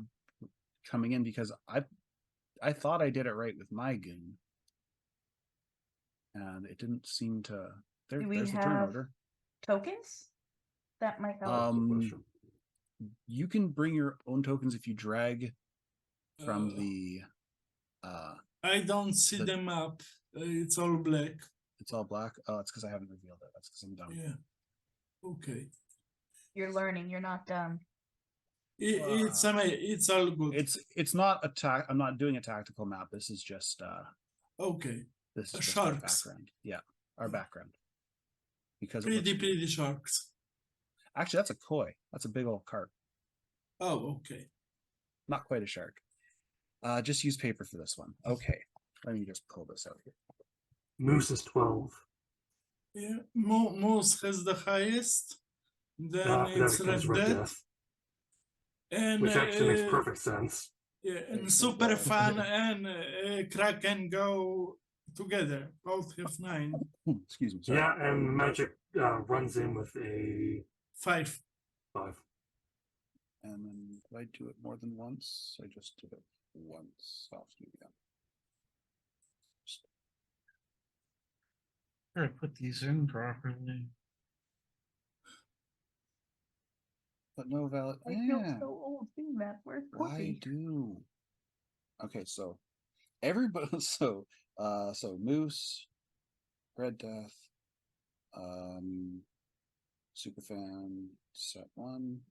coming in because I thought I did it right with my goon, and it didn't seem to. Do we there's the turn have order. tokens? That might help. You can bring your own tokens if you drag from Uh, the. I don't see the- the map. It's all black. It's all black. Oh, it's because I haven't revealed it. That's because I'm done. Yeah. Okay. You're learning. You're not done. It's all good. It's not I'm not doing a tactical map. This is just Okay. this is just our Sharks. background. Yeah, our background. Because it Pretty looks sharks. actually that's a koi. That's a big old carp. Oh, okay. Not quite a shark. Just use paper for this one. Okay. Let me just pull this out here. Moose is 12. Yeah. Moose has the highest. Then it's Then it comes Red Death. And which actually makes perfect sense. yeah, and Makes Super sense. Fan and Kraken go together. Both have 9. Excuse me. Sorry. Yeah, and magic runs in with a 5. 5. And then did I do it more than once? I just did it once. I'll do it again. Sure, put these in properly. But no valid. I feel Yeah. so old seeing that. Where's Why Corky? do? Okay, so everybody. So Moose, Red Death, Superfan, set 1.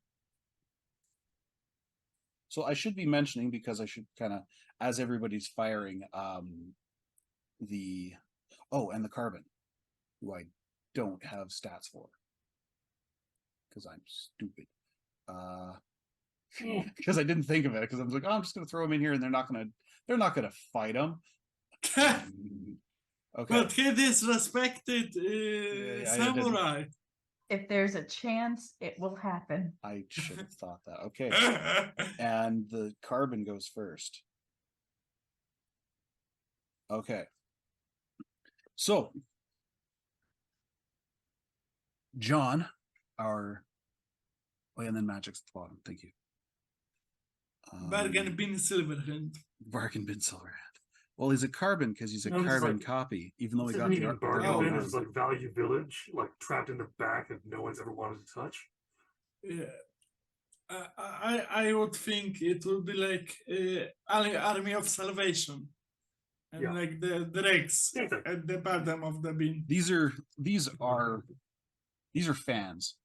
So I should be mentioning because I should kind of, as everybody's firing, and the carbon, who I don't have stats for because I'm stupid. Because I didn't think of it because I was like, oh, I'm just gonna throw them in here and they're not gonna fight them. Okay. But he disrespected I didn't. Samurai. If there's a chance, it will happen. I should have thought that. Okay. And the carbon goes first. Okay. So, John, and then Magic's at the bottom. Thank you. Bargain bin Silverhand. Bargain bin Silverhand. Well, he's a carbon because he's a No, this is carbon like- copy, even though This he isn't got even the bargain Oh, bin, no. it's like Value Village, like trapped in the back that no one's ever wanted to touch. Yeah. I would think it would be like Army of Salvation. And Yeah. like the dregs Same thing. at the bottom of the bin. These are fans.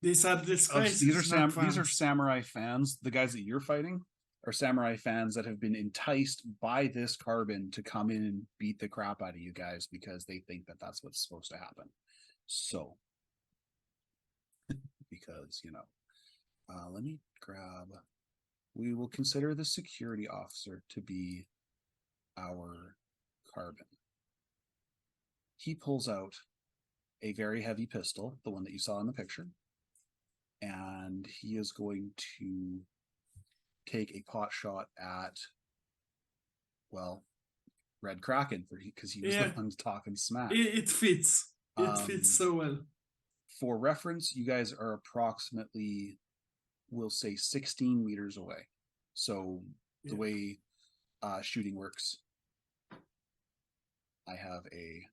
These are disguises. These not are fans. samurai fans. The guys that you're fighting are samurai fans that have been enticed by this carbon to come in and beat the crap out of you guys because they think that that's what's supposed to happen. So, because let me grab. We will consider the security officer to be our carbon. He pulls out a very heavy pistol, the one that you saw in the picture, and he is going to take a pot shot at, Red Kraken because he was the one talking smack. It fits. It fits Um, so well. For reference, you guys are approximately, we'll say, 16 meters away. So the Yeah. way shooting works, I have a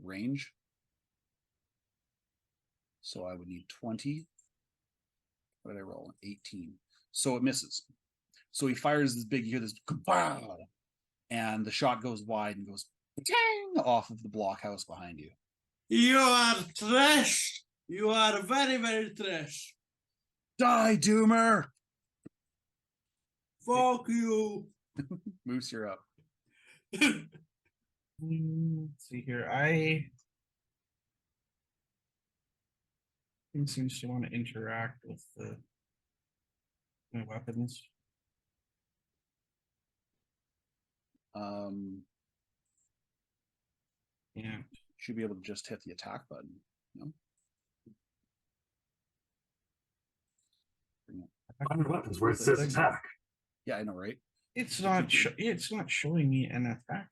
range. So I would need 20. What did I roll? 18. So it misses. So he fires this big, you hear this, "Kapow!" and the shot goes wide and goes "Dang!" off of the blockhouse behind you. You are trash. You are very, very trash. Die, Doomer! Fuck you. Moose, you're up. Let's see here. I seems to want to interact with the My weapons. Yeah. Should be able to just hit the attack button. No. Find your weapons where it says attack. Yeah, I know, right? It's not. It's not showing me an attack.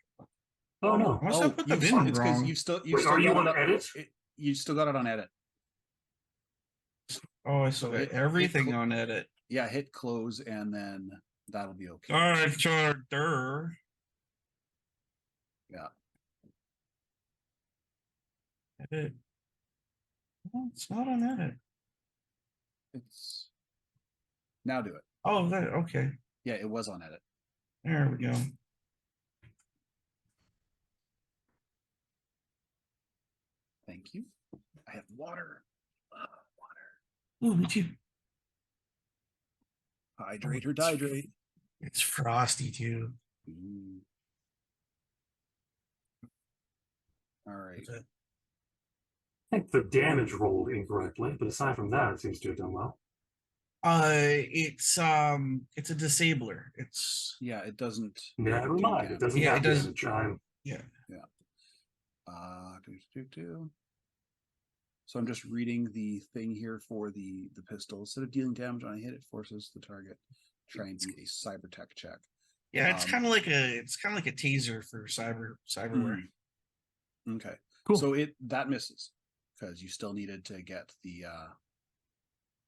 Oh no. Must have put the it's VIN because wrong. you've still Wait, are you got on it edit? you still got it on edit. Oh, I saw hit everything cl- on edit. Yeah, hit close and then that'll be okay. Charter. Yeah. Edit. No, it's not on edit. It's now do it. Oh, that okay. Yeah, it was on edit. There we go. Thank you. I have water. Water. Oh, me too. Hydrate or dihydrate. It's frosty too. Ooh. All right. Is it? I think the damage rolled incorrectly, but aside from that, it seems to have done well. It's a disabler. It's Yeah, it doesn't. Never do mind. It damage. doesn't Yeah, have it does- damage. I'm yeah. So I'm just reading the thing here for the pistol. Instead of dealing damage on a hit, it forces the target to try and beat a cyber tech check. Yeah, it's Um, kind of like a taser for cyberware. Okay. Cool. So that misses because you still needed to get the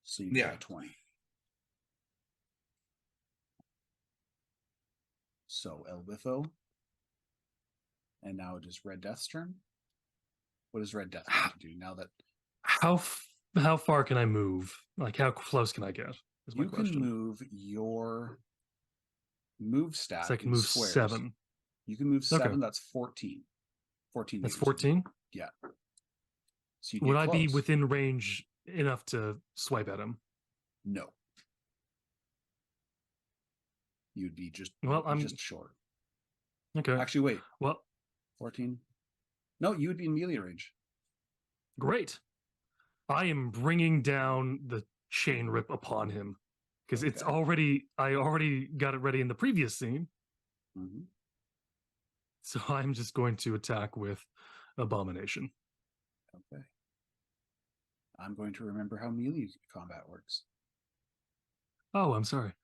so you Yeah. got a 20. So El Witho. And now it is Red Death's turn. What does Red Death want to do now that How far can I move? Like, how close can I get? Is my you can question. move your move stat? So I can in move squares. 7. You can move Okay. 7. That's 14. 14. That's meters. 14. Yeah. So you Would get I be close. within range enough to swipe at him? No. You'd be just Well, you'd be just short. Okay. Actually, wait. Well, 14. No, you would be in melee range. great. I am bringing down the chain rip upon him because it's Okay. I already got it ready in the previous scene. Mhm. So I'm just going to attack with Abomination. Okay. I'm going to remember how melee combat works. Oh, I'm sorry.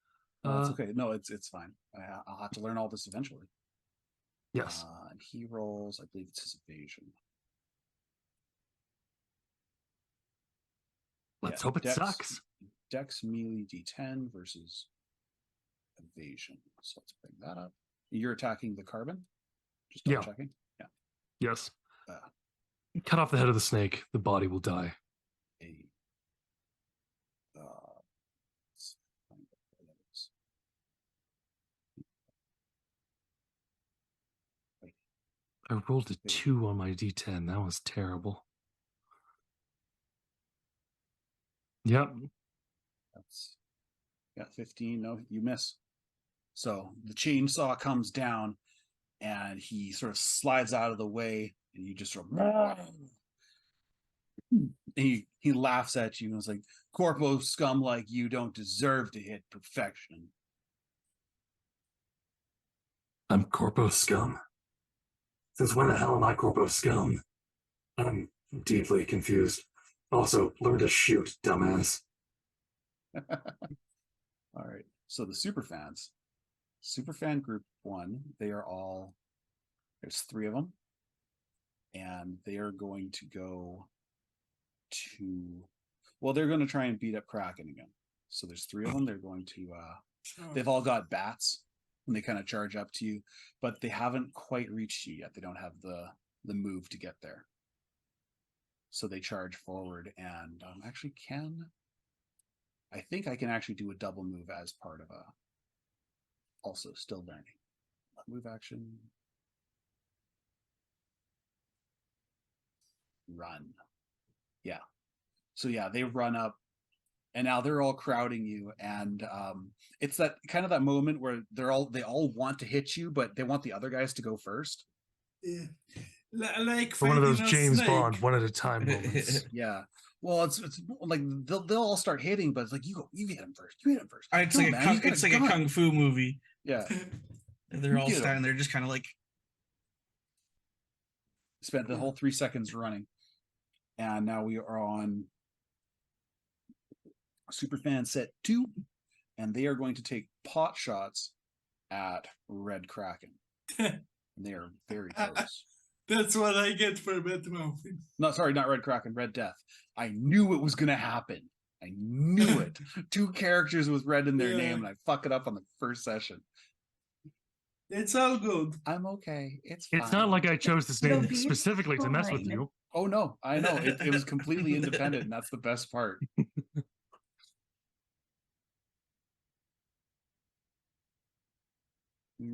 No, it's okay. No, it's fine. I'll have to learn all this eventually. Yes. And he rolls, I believe it's his evasion. Let's Yeah, hope it Dex- sucks. Dex melee D10 versus evasion. So let's bring that up. You're attacking the carbon? Just double Yeah. checking? Yeah. Yes. Uh, Cut off the head of the snake. The body will die. Let's find out what that is. I rolled a 2 on my D10. That was terrible. Yep. That's 15. No, you miss. So the chainsaw comes down and he sort of slides out of the way and you just sort of and he laughs at you and is like, Corpo scum like you don't deserve to hit perfection. I'm Corpo Scum. Since when the hell am I Corpo Scum? I'm deeply confused. Also, learn to shoot, dumbass. All right. So the superfans. Superfan group 1, they are all, there's 3 of them. And they are going to go to, well, they're going to try and beat up Kraken again. So there's 3 of them. They're going to, they've all got bats and they kind of charge up to you, but they haven't quite reached you yet. They don't have the move to get there. So they charge forward and actually I think I can actually do a double move as part of also still learning. Move action. Run. Yeah. So yeah, they run up and now they're all crowding you. And it's that kind of that moment where they all want to hit you, but they want the other guys to go first. Yeah. Like For one of those fighting a James snake. Bond one at a time moments. Yeah. Well, it's like they'll all start hitting, but it's like you hit him first. You hit him first. It's No, like man, he's got it's like a gun. kung fu movie. Yeah, They're You all get 'em. standing there, just kind of like. spent the whole 3 seconds running, and now we are on Superfan set 2, and they are going to take pot shots at Red Kraken. And they are very close. That's what I get for bad mouthing. No, sorry, not Red Kraken, Red Death. I knew it was going to happen. I knew it. 2 characters with red in their Yeah. name, and I fuck it up on the first session. It's all good. I'm okay. It's fine. It's not like I chose this It'll name be specifically to mess with fine. you. Oh no, I know. It was completely independent, and that's the best part.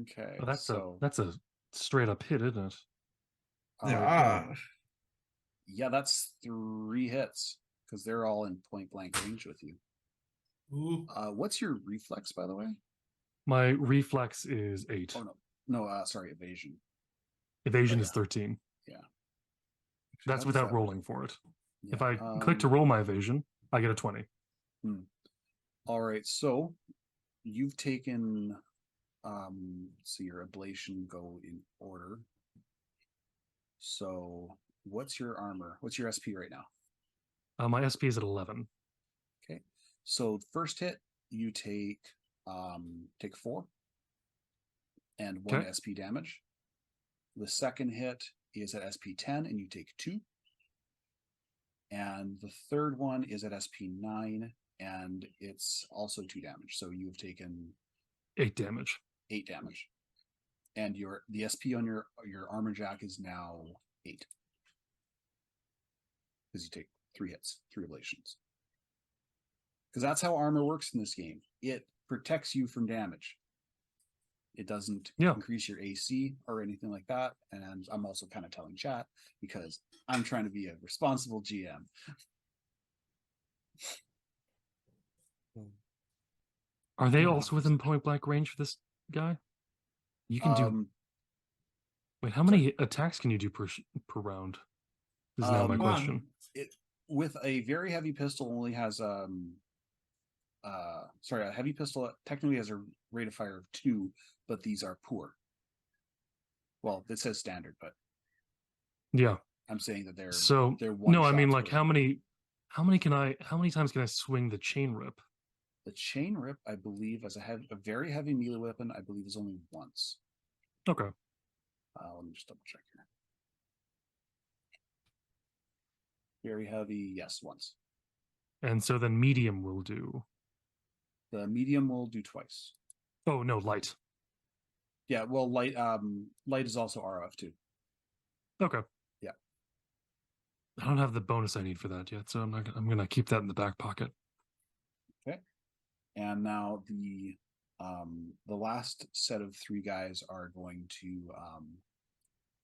Okay. Oh, so that's a straight up hit, isn't it? Yeah. Yeah, that's 3 hits because they're all in point blank range with you. Ooh. What's your reflex, by the way? My reflex is 8. Oh no, sorry, evasion. Evasion Oh, is yeah. 13. Yeah. That's How does without that rolling work? for it. Yeah, If I click to roll my evasion, I get a 20. All right, so you've taken so your ablation go in order. So what's your armor? What's your SP right now? My SP is at 11. Okay. So first hit, you take 4 and 1 Okay. SP damage. The second hit is at SP 10 and you take 2. And the third one is at SP 9 and it's also 2 damage. So you've taken 8 damage. 8 damage. And the SP on your armor jack is now 8. Because you take 3 hits, 3 ablations. Because that's how armor works in this game. It protects you from damage. It doesn't increase your AC or anything like that. And I'm also kind of telling chat because I'm trying to be a responsible GM. Are they also within point blank range for this guy? You can do. Wait, how many attacks can you do per round? Is now my question. It with a very heavy pistol only has a heavy pistol technically has a rate of fire of 2, but these are poor. Well, it says standard, but yeah, I'm saying that they're one. No, I mean like how many times can I swing the chain rip? The chain rip, I believe, as a very heavy melee weapon, I believe is only once. Okay. Let me just double check here. Very heavy, yes, once. And so then medium will do. The medium will do twice. Oh no, light. Yeah, well, light is also ROF too. Okay. Yeah. I don't have the bonus I need for that yet, so I'm gonna keep that in the back pocket. Okay. And now the last set of 3 guys are going to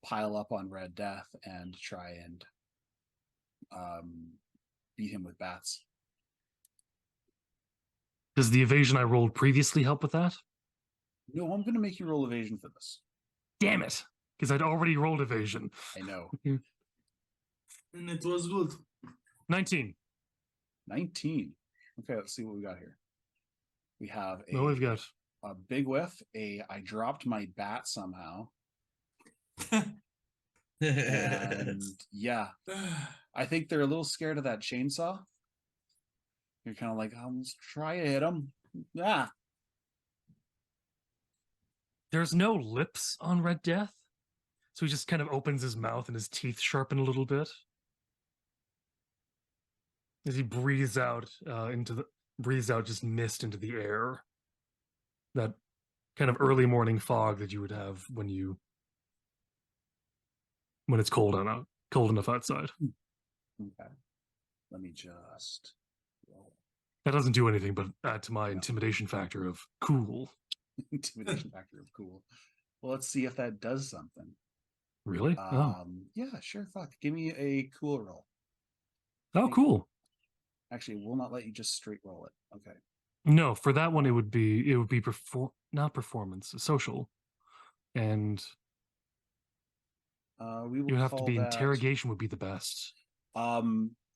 pile up on Red Death and try and beat him with bats. Does the evasion I rolled previously help with that? No, I'm going to make you roll evasion for this. Damn it! Because I'd already rolled evasion. I know. And it was good. 19. 19. Okay, let's see what we got here. We have we've got a big whiff. I dropped my bat somehow. And yeah, I think they're a little scared of that chainsaw. You're kind of like, let's try to hit him. Ah. There's no lips on Red Death, so he just kind of opens his mouth and his teeth sharpen a little bit as he breathes out just mist into the air. That kind of early morning fog that you would have when it's cold enough outside. Okay. Let me just roll. That doesn't do anything but add to my intimidation factor of cool. Intimidation factor of cool. Well, let's see if that does something. Really? Yeah, sure. Fuck. Give me a cool roll. Oh, cool. Actually, we'll not let you just straight roll it. Okay. No, for that one it would be not performance, social, and we will you have to be that, interrogation would be the best.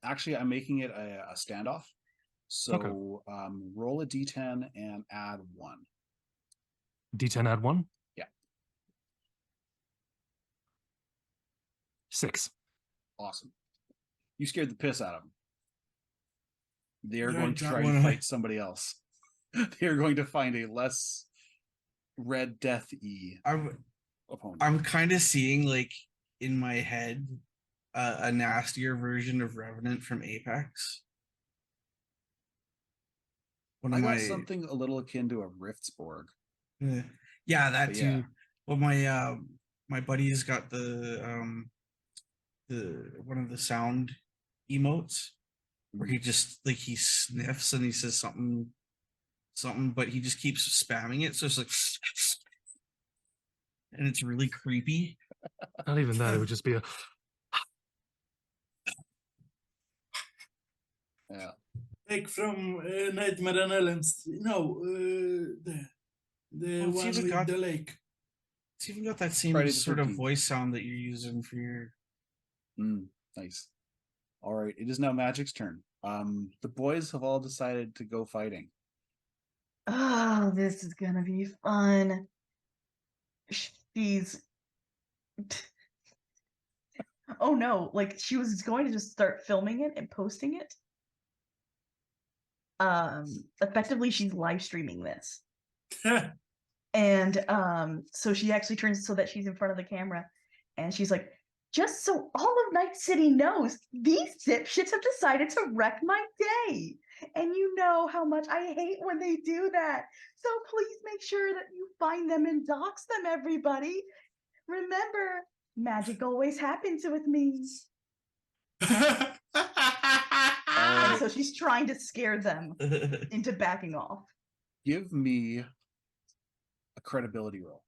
Actually, I'm making it a standoff. So roll a d10 and add 1. D10 add 1? Yeah. 6. Awesome. You scared the piss out of them. They are Right, going to that try one and I- fight somebody else. They are going to find a less Red Death-y opponent. I'm kind of seeing like in my head a nastier version of Revenant from Apex. One of I got my something a little akin to a Riftsborg. yeah, that But too. yeah. Well, my buddy's got the one of the sound emotes where he just like he sniffs and he says something, but he just keeps spamming it. So it's like, and it's really creepy. Not even that. It would just be a. Yeah. Like from Nightmare on Elm Street. No, the Well, it's one even with got- the lake. It's even got that same Friday the sort of 13th. voice sound that you're using for your. Nice. All right. It is now Magic's turn. The boys have all decided to go fighting. Oh, this is gonna be fun. She's. Oh no, like she was going to just start filming it and posting it. Effectively, she's live streaming this. And so she actually turns so that she's in front of the camera and she's like, just so all of Night City knows, these dipshits have decided to wreck my day. And you know how much I hate when they do that. So please make sure that you find them and dox them, everybody. Remember, magic always happens with me. All And right. so she's trying to scare them into backing off. Give me a credibility roll.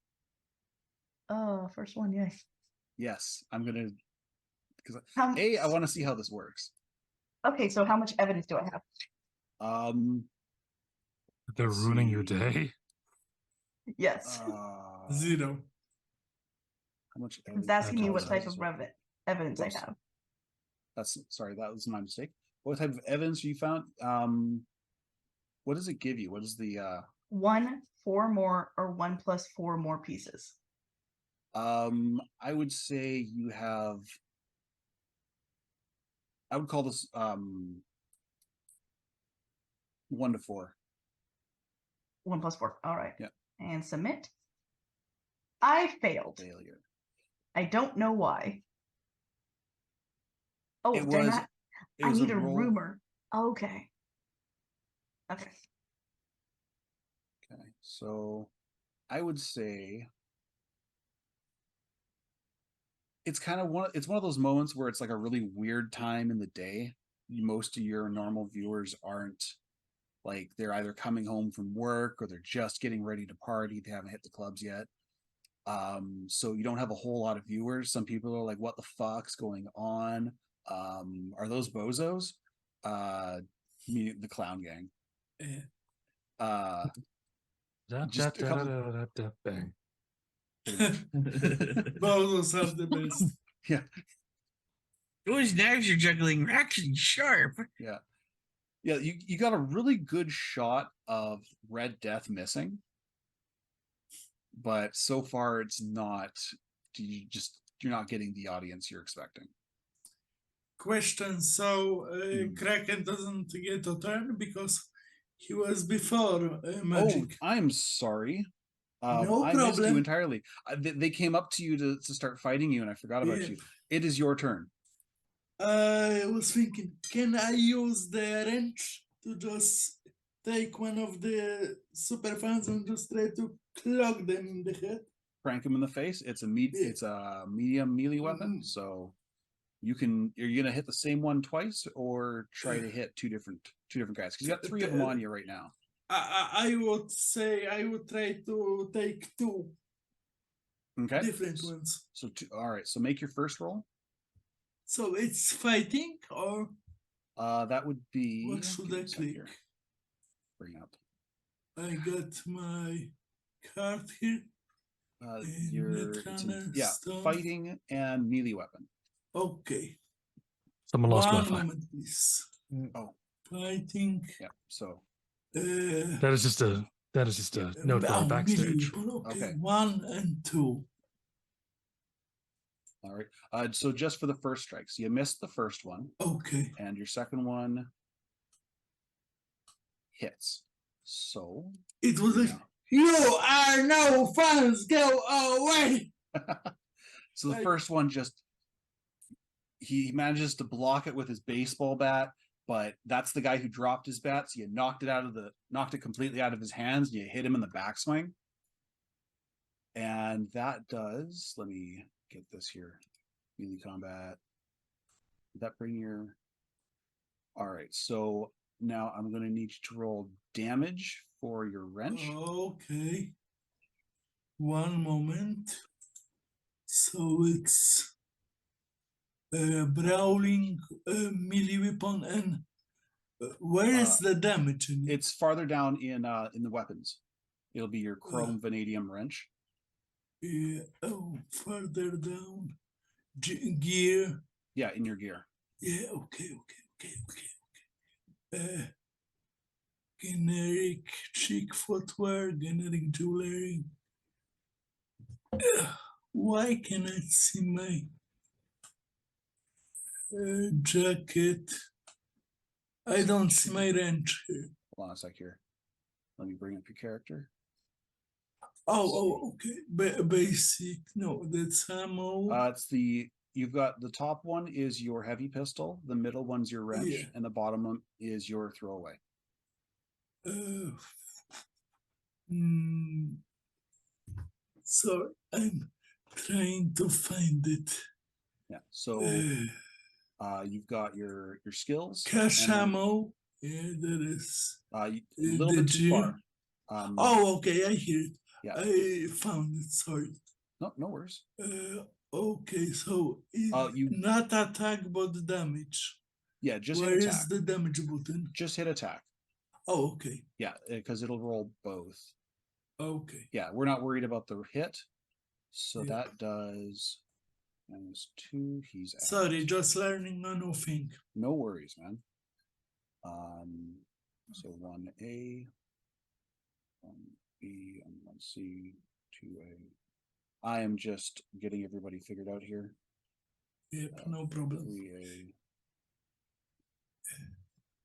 Oh, first one, yes. Yes, I'm gonna because How, I want to see how this works. okay, so how much evidence do I have? They're Let's ruining your see. day. Yes. 0. How much? It's asking me what evidence type of does this work? evidence I Whoops. have. That's sorry, that was my mistake. What type of evidence you found? What does it give you? What is the 1, 4 more, or 1 plus 4 more pieces. I would say you have I would call this 1 to 4. 1 plus 4. All right. Yeah. And submit. I failed. Failure. I don't know why. Oh, It did I was not? it I was need a a roll. rumor. Okay. Okay. Okay, so I would say it's kind of it's one of those moments where it's like a really weird time in the day. Most of your normal viewers aren't like they're either coming home from work or they're just getting ready to party. They haven't hit the clubs yet. So you don't have a whole lot of viewers. Some people are like, what the fuck's going on? Are those bozos? The clown gang. Just a couple Bang. Those are the best. yeah. Those knives you're juggling are actually sharp. Yeah, you got a really good shot of Red Death missing, but so far it's not. You're not getting the audience you're expecting. Question. So Kraken doesn't get a turn because he was before Magic. Oh, I'm sorry. No I missed you problem. entirely. They came up to you to start fighting you, and I forgot about Yeah. you. It is your turn. I was thinking, can I use the wrench to just take one of the super fans and just try to clog them in the head? Crank him in the face. It's a Yeah. It's a medium melee weapon, Mhm. so you're gonna hit the same one twice, or try to hit two different guys because you got 3 of them on you right now. I would say I would try to take 2 Okay. different ones. So all right. So make your first roll. So it's fighting, or That would be. what should give me I a sec here. click? Bring up. I got my card here. And Your Netrunner yeah, stone. fighting and melee weapon. Okay. Someone lost One Wi-Fi. moment, please. Oh, Fighting. yeah. So That is just a note for our backstage. melee weapon, okay. Okay. 1 and 2. all right. So just for the first strikes, you missed the first one, Okay. and your second one hits. So It was like, yeah. you are no fans, go away. So the Like- first one just he manages to block it with his baseball bat, but that's the guy who dropped his bat. So you knocked it completely out of his hands, and you hit him in the backswing. And that does, let me get this here. Melee combat. Did that bring your all right, so now I'm gonna need you to roll damage for your wrench. Okay. One moment. So it's brawling, melee weapon, and where is the damage in it? It's farther down in the weapons. It'll be your chrome vanadium wrench. Yeah, oh, further down. Gear. Yeah, in your gear. Yeah, okay. Generic chic footwear, generic jewelry. Why can I see my jacket? I don't see my wrench here. Hold on a sec here. Let me bring up your character. Okay. Basic. No, that's ammo. It's you've got the top one is your heavy pistol, the middle one's your wrench, Yeah. and the bottom one is your throwaway. So I'm trying to find it. Yeah. So you've got your skills. Cash and then, ammo. Yeah, there is. a little bit too far. Okay, I hear it. Yeah. I found it. Sorry. No worries. Okay, so you not attack but the damage. Yeah, just Where hit is attack. the damage button? Just hit attack. Oh, okay. Yeah, because it'll roll both. Okay. Yeah, we're not worried about the hit. So Yeah. that does -2. He's out. Sorry, just learning a new thing. No worries, man. So 1A, 1B, and 1C, 2A. I am just getting everybody figured out here. Yep, no problem. 3A.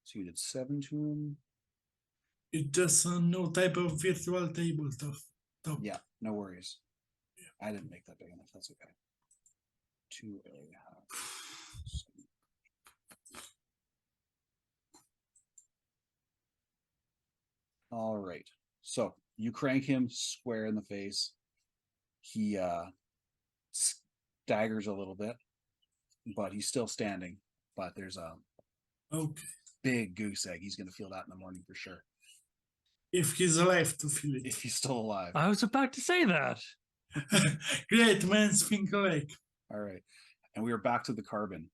So you did 7 to him. It's just no type of virtual tabletop. Yeah, no worries. I didn't make that big enough. That's okay. 2A. All right. So you crank him square in the face. He staggers a little bit, but he's still standing. But there's a big goose egg. He's going to feel that in the morning for sure. If he's alive to feel it. If he's still alive. I was about to say that. Great man's think alike. All right. And we are back to the carbon.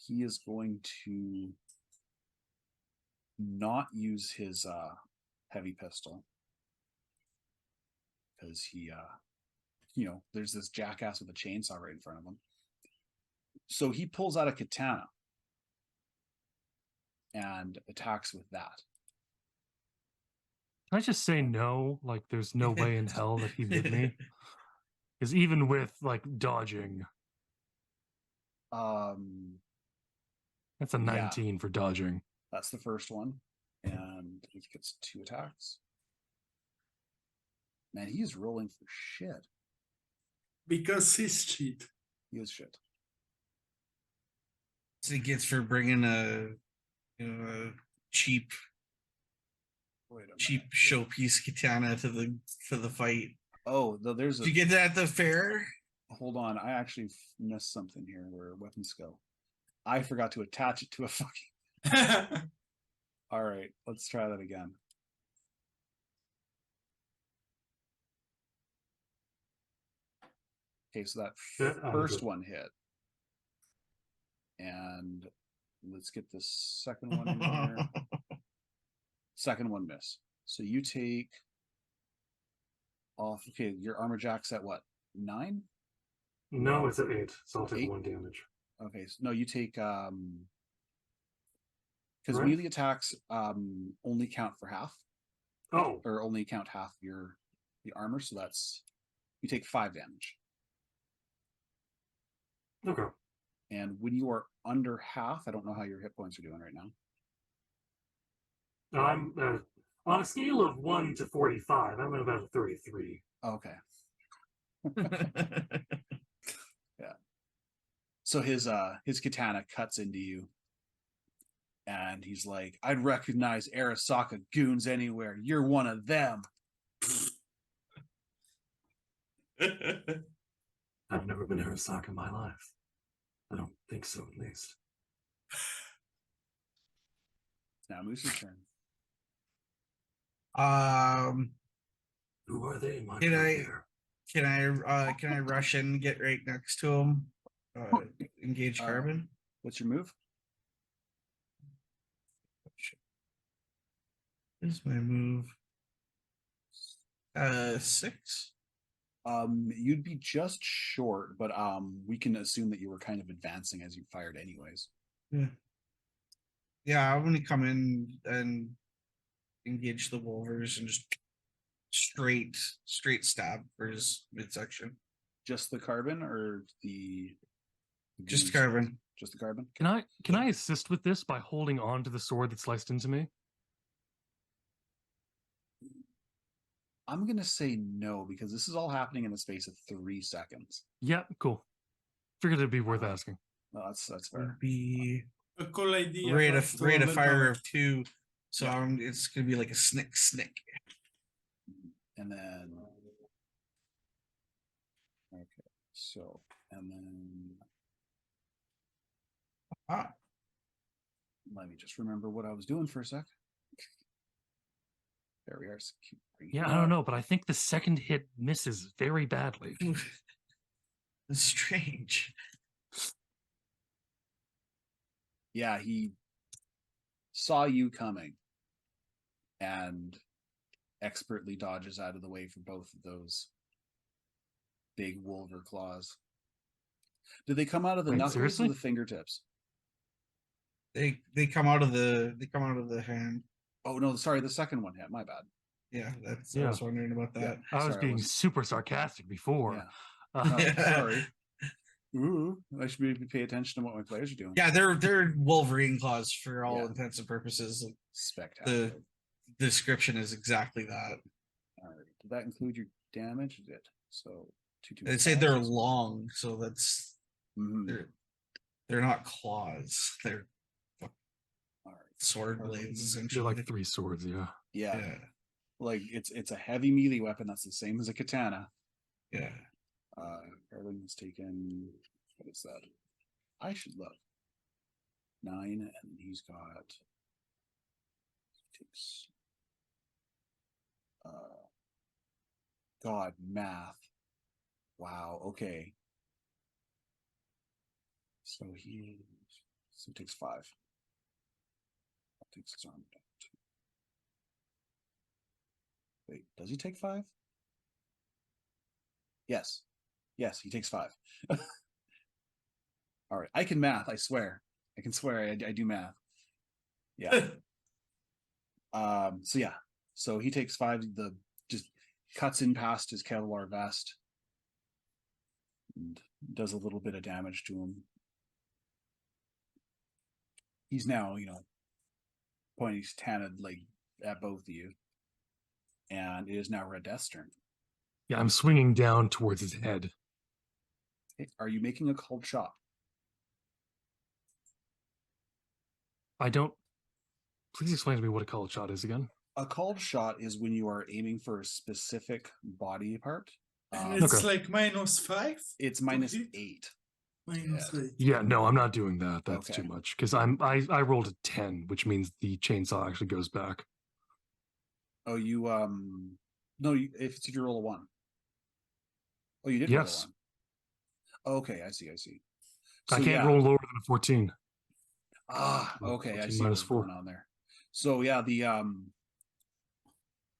He is going to not use his heavy pistol because he there's this jackass with a chainsaw right in front of him. So he pulls out a katana and attacks with that. Can I just say no? Like, there's no way in hell that he hit me. Because even with like dodging, that's a 19 for dodging. That's the first one, and he gets 2 attacks. Man, he's rolling for shit. Because he's cheat. He is shit. So he gets for bringing a cheap showpiece katana to the fight. Oh, there's Did you get that at the fair? Hold on, I actually missed something here where weapons go. I forgot to attach it to a fucking. All right, let's try that again. Okay, so that first one hit. And let's get the second one in here. Second one miss. So you take off. Okay, your armor jack's at what? 9? No, it's at 8. So I'll take 8? 1 damage. Okay, so no, you take because Right. melee attacks only count for half, Oh, or only count half the armor, so that's you take 5 damage. okay. And when you are under half, I don't know how your hit points are doing right now. I'm on a scale of 1 to 45. I'm at about a 33. Okay. So his katana cuts into you, and he's like, "I'd recognize Arasaka goons anywhere. You're one of them." I've never been Arasaka in my life. I don't think so, at least. Now Moose's turn. Who are they in my Can I- career? Can I rush in and get right next to him? Engage Uh, carbon. What's your move? Here's my move. 6. You'd be just short, but we can assume that you were kind of advancing as you fired, anyways. Yeah, I'm gonna come in and engage the wolvers and just straight stab for his midsection. Just the carbon, or the Just goons? carbon. Just the carbon. Can I assist with this by holding on to the sword that sliced into me? I'm gonna say no, because this is all happening in the space of 3 seconds. Yeah, cool. Figured it'd be worth asking. No, that's fair. Would be A cool idea. rate but of still rate a of little fire bit- of 2. So Yeah. it's gonna be like a snick. And then okay, so and then let me just remember what I was doing for a sec. There we are. So keep bringing Yeah, it I don't up. know, but I think the second hit misses very badly. It's strange. Yeah, he saw you coming and expertly dodges out of the way for both of those big wolver claws. Do they come out of the Wait, knuckles seriously? or the fingertips? They come out of the hand. Oh no, sorry, the second one hit. My bad. Yeah, that's I Yeah. was wondering about that. I was Sorry, being wasn't- super sarcastic before. Yeah. Uh, Oh, sorry. Ooh, I should maybe pay attention to what my players are doing. Yeah, they're Wolverine claws for all Yeah. intents and purposes. Spectacular. The description is exactly that. All right. Did that include your damage? It did. So 2 They say they're long, so that's Mhm. they're not claws. They're All right. sword blades they're essentially. like 3 swords, yeah. Yeah. Yeah, Like it's a heavy melee weapon that's the same as a katana. yeah. Erling has taken, what is that? I should look. 9, and then he's got takes God, math. Wow, okay. So he takes 5. That takes his arm down. Wait, does he take 5? Yes. Yes, he takes 5. All right. I can math, I swear. I can swear I do math. Yeah. So yeah. So he takes 5, just cuts in past his Kevlar vest and does a little bit of damage to him. He's now, pointing his katana like at both of you. And it is now Red Death's turn. Yeah, I'm swinging down towards his head. Okay, are you making a cold shot? I don't. Please explain to me what a called shot is again. A called shot is when you are aiming for a specific body part. And it's Okay. like -5. It's minus hit? 8. -8. Yeah, no, I'm not doing that. That's Okay. too much because I rolled a 10, which means the chainsaw actually goes back. Oh, you no, if you roll a 1. Oh, you did Yes. roll a 1. Okay, I see. I So, can't yeah. roll lower than a 14. Okay, I 14 see minus what's 4. going on there. So yeah, the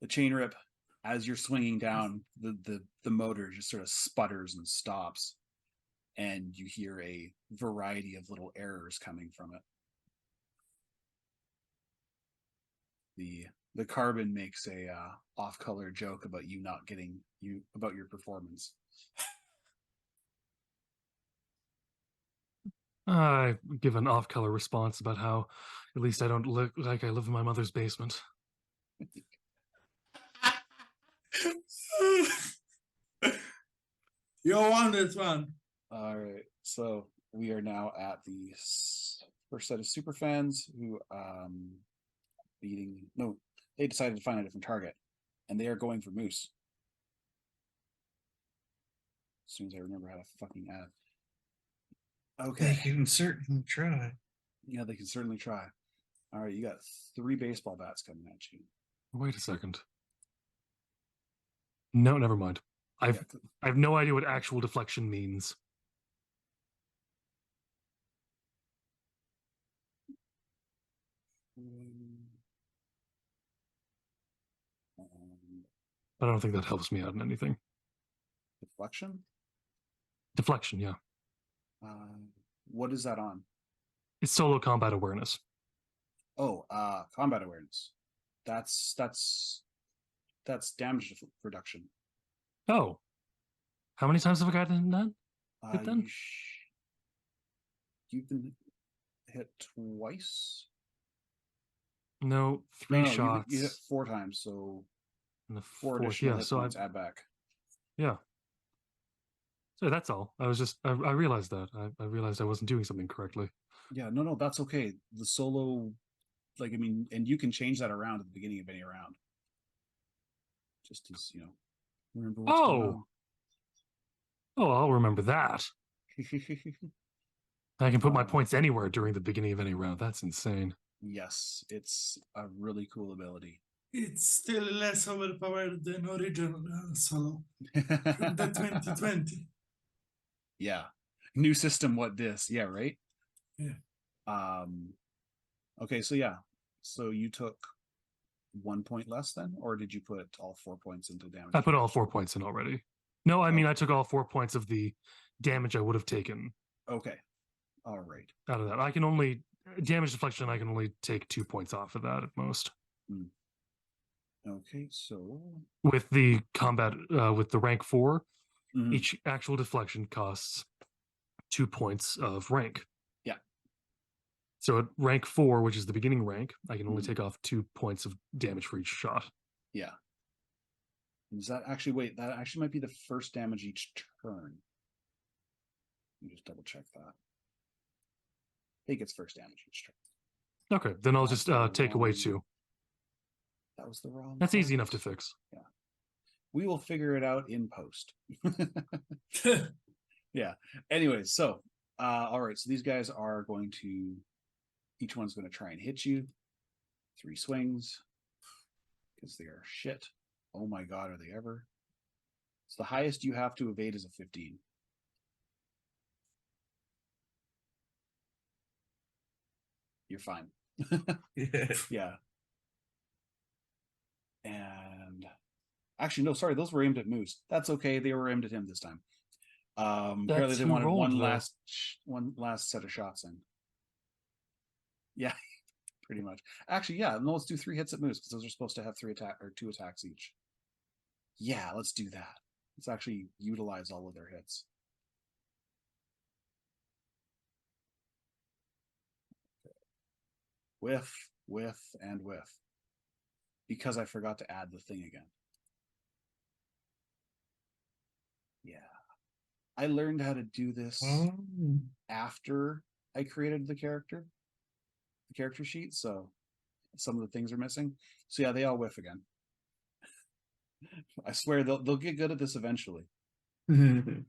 chain rip, as you're swinging down, the motor just sort of sputters and stops, and you hear a variety of little errors coming from it. The carbon makes a off-color joke about you not getting about your performance. I give an off-color response about how at least I don't look like I live in my mother's basement. You won this one. All right, so we are now at the first set of super fans who they decided to find a different target, and they are going for Moose. As soon as I remember how to fucking add. They Okay. can certainly try. Yeah, they can certainly try. All right, you got 3 baseball bats coming at you. Wait a second. No, never mind. I have no idea what actual deflection means. But I don't think that helps me out in anything. Deflection? Deflection, yeah. What is that on? It's solo combat awareness. Oh, combat awareness. That's damage reduction. Oh. How many times have I gotten that? Hit then? You've been hit twice? No, 3 No, shots. you hit 4 times, so And the 4 fourth, additional yeah, hit so points add back. yeah. So that's all. I was just, I realized that. I realized I wasn't doing something correctly. Yeah, no, that's okay. The solo, like, I mean, and you can change that around at the beginning of any round. Just as, remember what's going Oh, I'll remember that. on. I can put my points anywhere during the beginning of any round. That's insane. Yes, it's a really cool ability. It's still less overpowered than original solo from the 2020. Yeah. New system, what dis? Yeah, right? Yeah. Okay, so yeah. So you took 1 point less then? Or did you put all 4 points into damage? I put all 4 points in already. No, I mean, I took all 4 points of the damage I would have taken. Okay. All right. Out of that. I can only, damage deflection, I can only take 2 points off of that at most. Okay, so With the combat, with the rank 4, Mhm. each actual deflection costs 2 points of rank. Yeah. So at rank 4, which is the beginning rank, I can only Mhm. take off 2 points of damage for each shot. yeah. Is that actually, wait, that actually might be the first damage each turn. Let me just double check that. I think it's first damage each turn. Okay, then I'll That's just the take away wrong- 2. That was the wrong. That's easy enough part. to fix. We will figure it out in post. Yeah. Anyways, so all right, so these guys are going to, each one's going to try and hit you. 3 swings. Because they are shit. Oh my god, are they ever? So the highest you have to evade is a 15. You're fine. Yeah. And actually, no, sorry, those were aimed at Moose. That's okay. They were aimed at him this time. Apparently That's they who wanted rolled, one though. last set of shots in. Yeah, pretty much. Actually, yeah, no, let's do 3 hits at Moose because those are supposed to have 2 attacks each. Yeah, let's do that. Let's actually utilize all of their hits. Whiff, and whiff. Because I forgot to add the thing again. Yeah. I learned how to do this after I created the character sheet, so some of the things are missing. So yeah, they all whiff again. I swear they'll get good at this eventually. And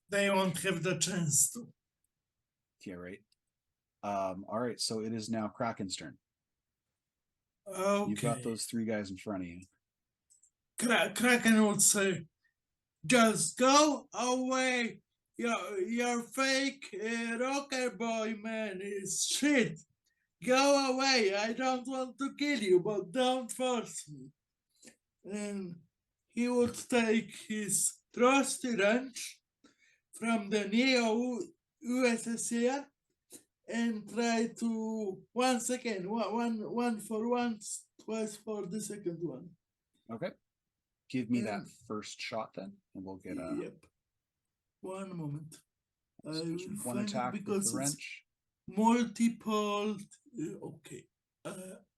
They won't have the chance to. yeah, right. All right, so it is now Kraken's turn. Okay. You've got those 3 guys in front of you. Kraken would say, just go away. Your fake rocker boy man is shit. Go away. I don't want to kill you, but don't force me. And he would take his trusty wrench from the Neo USSR and try to once again, one for once, twice for the second one. Okay. Give me that And- first shot then, and we'll get a Yep. One moment. I so will just one find it attack with because the it's wrench. multiple. Okay.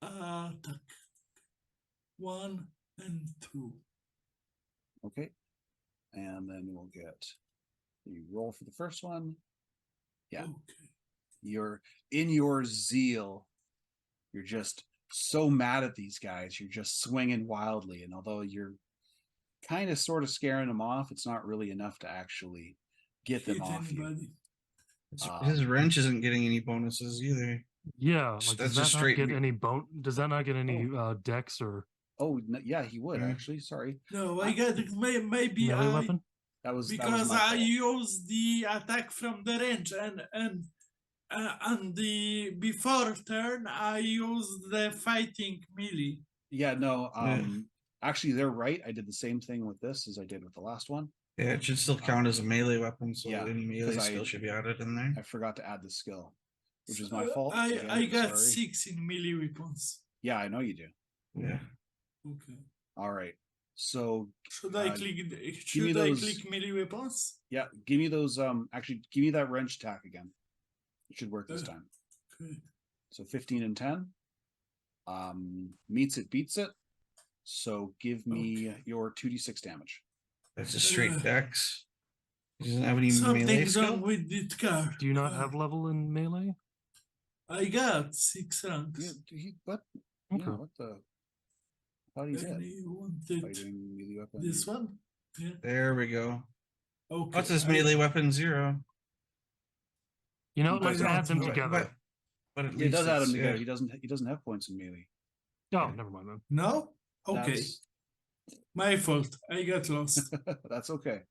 Attack. 1 and 2. Okay. And then we'll get you roll for the first one. Yeah. Okay. You're in your zeal. You're just so mad at these guys. You're just swinging wildly. And although you're kind of sort of scaring them off, it's not really enough to actually get them Hit off you. anybody. His wrench isn't getting any bonuses either. Yeah, like That's does just that not straight get me- any does that not get any dex or Oh, yeah, he would Mm. actually. Sorry. No, I got it. Maybe melee I weapon? That was because my I fault. use the attack from the range and the before turn I use the fighting melee. Yeah, no, Yeah. actually they're right. I did the same thing with this as I did with the last one. Yeah, it should still count as a melee weapon, so yeah, any melee 'cause I- skill should be added in there. I forgot to add the skill, which is So, my fault. I Again, got sorry. 6 in melee weapons. Yeah, I know you do. Yeah. Okay. All right. So Should I Uh, click? me Should I those- click melee weapons? yeah, give me those actually give me that wrench attack again. It should work this Uh. time. Okay. So 15 and 10. Meets it, beats it. So give me your 2d6 damage. That's a straight Uh, dex. He doesn't have any melee Something's skill. wrong with this car. Do you not have level in melee? I got 6 ranks. Yeah, what? Okay. Yeah, what the? How do you And get you wanted fighting melee weapon? this one? Yeah. There we go. Okay. What's his I- melee weapon? 0. You know, He let's doesn't add have them to, together. But at It least does add it's- them together. yeah. He doesn't have points in melee. Oh, never mind then. No? Okay. That's, My fault. I got lost. that's okay.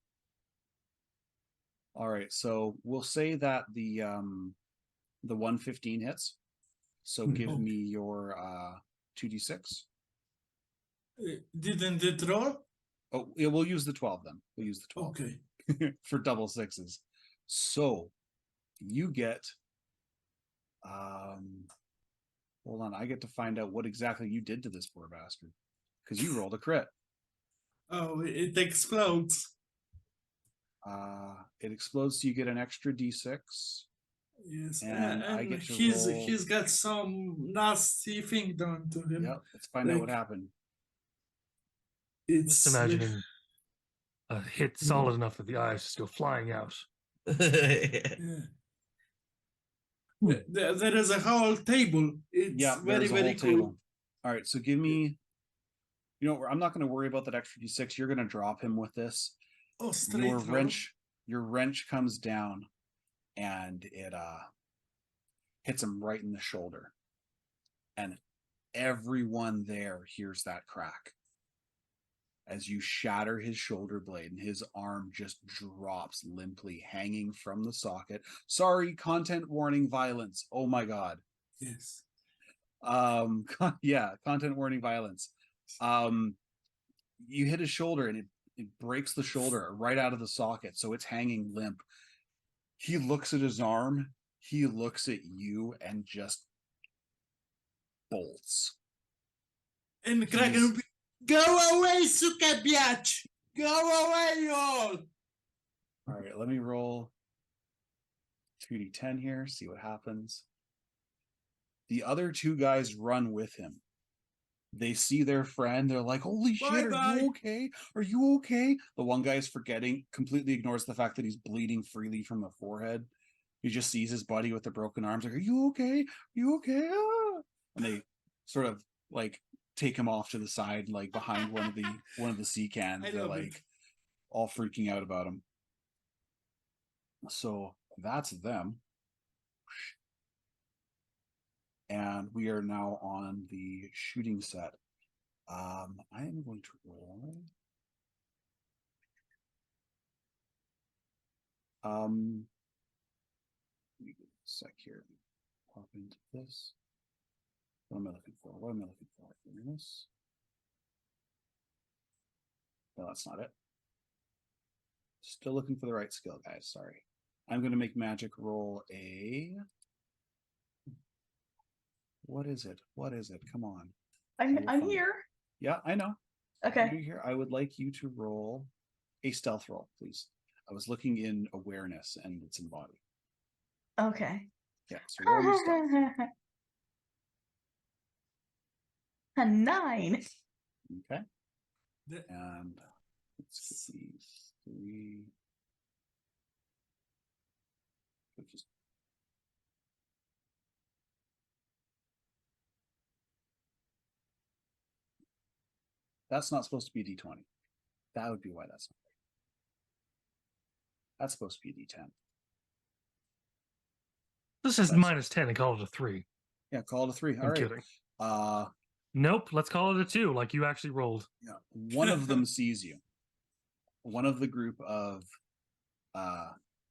All right, so we'll say that the 115 hits. So give Okay. me your 2d6. Didn't it roll? Oh, yeah, we'll use the 12 then. We'll use the 12 Okay. for double sixes. So you get hold on, I get to find out what exactly you did to this poor bastard. Because you rolled a crit. Oh, it explodes. It explodes, so you get an extra d6. Yes. And I And get to he's roll- he's got some nasty thing done to him. Yep, let's find out what Like- happened. It's Just imagining a hit solid enough that the eyes just go flying out. Yeah. There is a whole table. It's Yeah, very, there's a very whole cool. table. All right, so give me. You know, I'm not going to worry about that extra d6. You're going to drop him with this. Oh, straight Your roll. wrench comes down, and it hits him right in the shoulder, and everyone there hears that crack as you shatter his shoulder blade, and his arm just drops limply, hanging from the socket. Sorry, content warning, violence. Oh my god. Yes. Yeah, content warning, violence. You hit his shoulder, and it breaks the shoulder right out of the socket, so it's hanging limp. He looks at his arm, he looks at you, and just bolts. And Kraken will be, go away, suka biatch! Go away, you all! All right, let me roll 2d10 here, see what happens. The other two guys run with him. They see their friend. They're like, holy shit, are Bye-bye. you okay? Are you okay? The one guy's completely ignores the fact that he's bleeding freely from the forehead. He just sees his buddy with the broken arms. Like, are you okay? Are you okay? Ah! And they sort of like take him off to the side, like behind one of the sea cans. I They're love it. like all freaking out about him. So that's them. And we are now on the shooting set. I am going to roll. Let me get a sec here. Pop into this. What am I looking for? What am I looking for? This? No, that's not it. Still looking for the right skill, guys. Sorry. I'm going to make magic roll a. What is it? What is it? Come on. I'm You'll find it. here. Yeah, I know. Okay. You're here. I would like you to roll a stealth roll, please. I was looking in awareness and it's in body. Okay. Yeah, so roll your stealth. A 9. Okay. The- And let's get these 3. Which is that's not supposed to be D20. That would be why that's not right. That's supposed to be D10. This is That's- -10 and call it a 3. Yeah, call it a 3. All I'm right. kidding. Nope. Let's call it a 2, like you actually rolled. Yeah. One of them sees you. One of the group of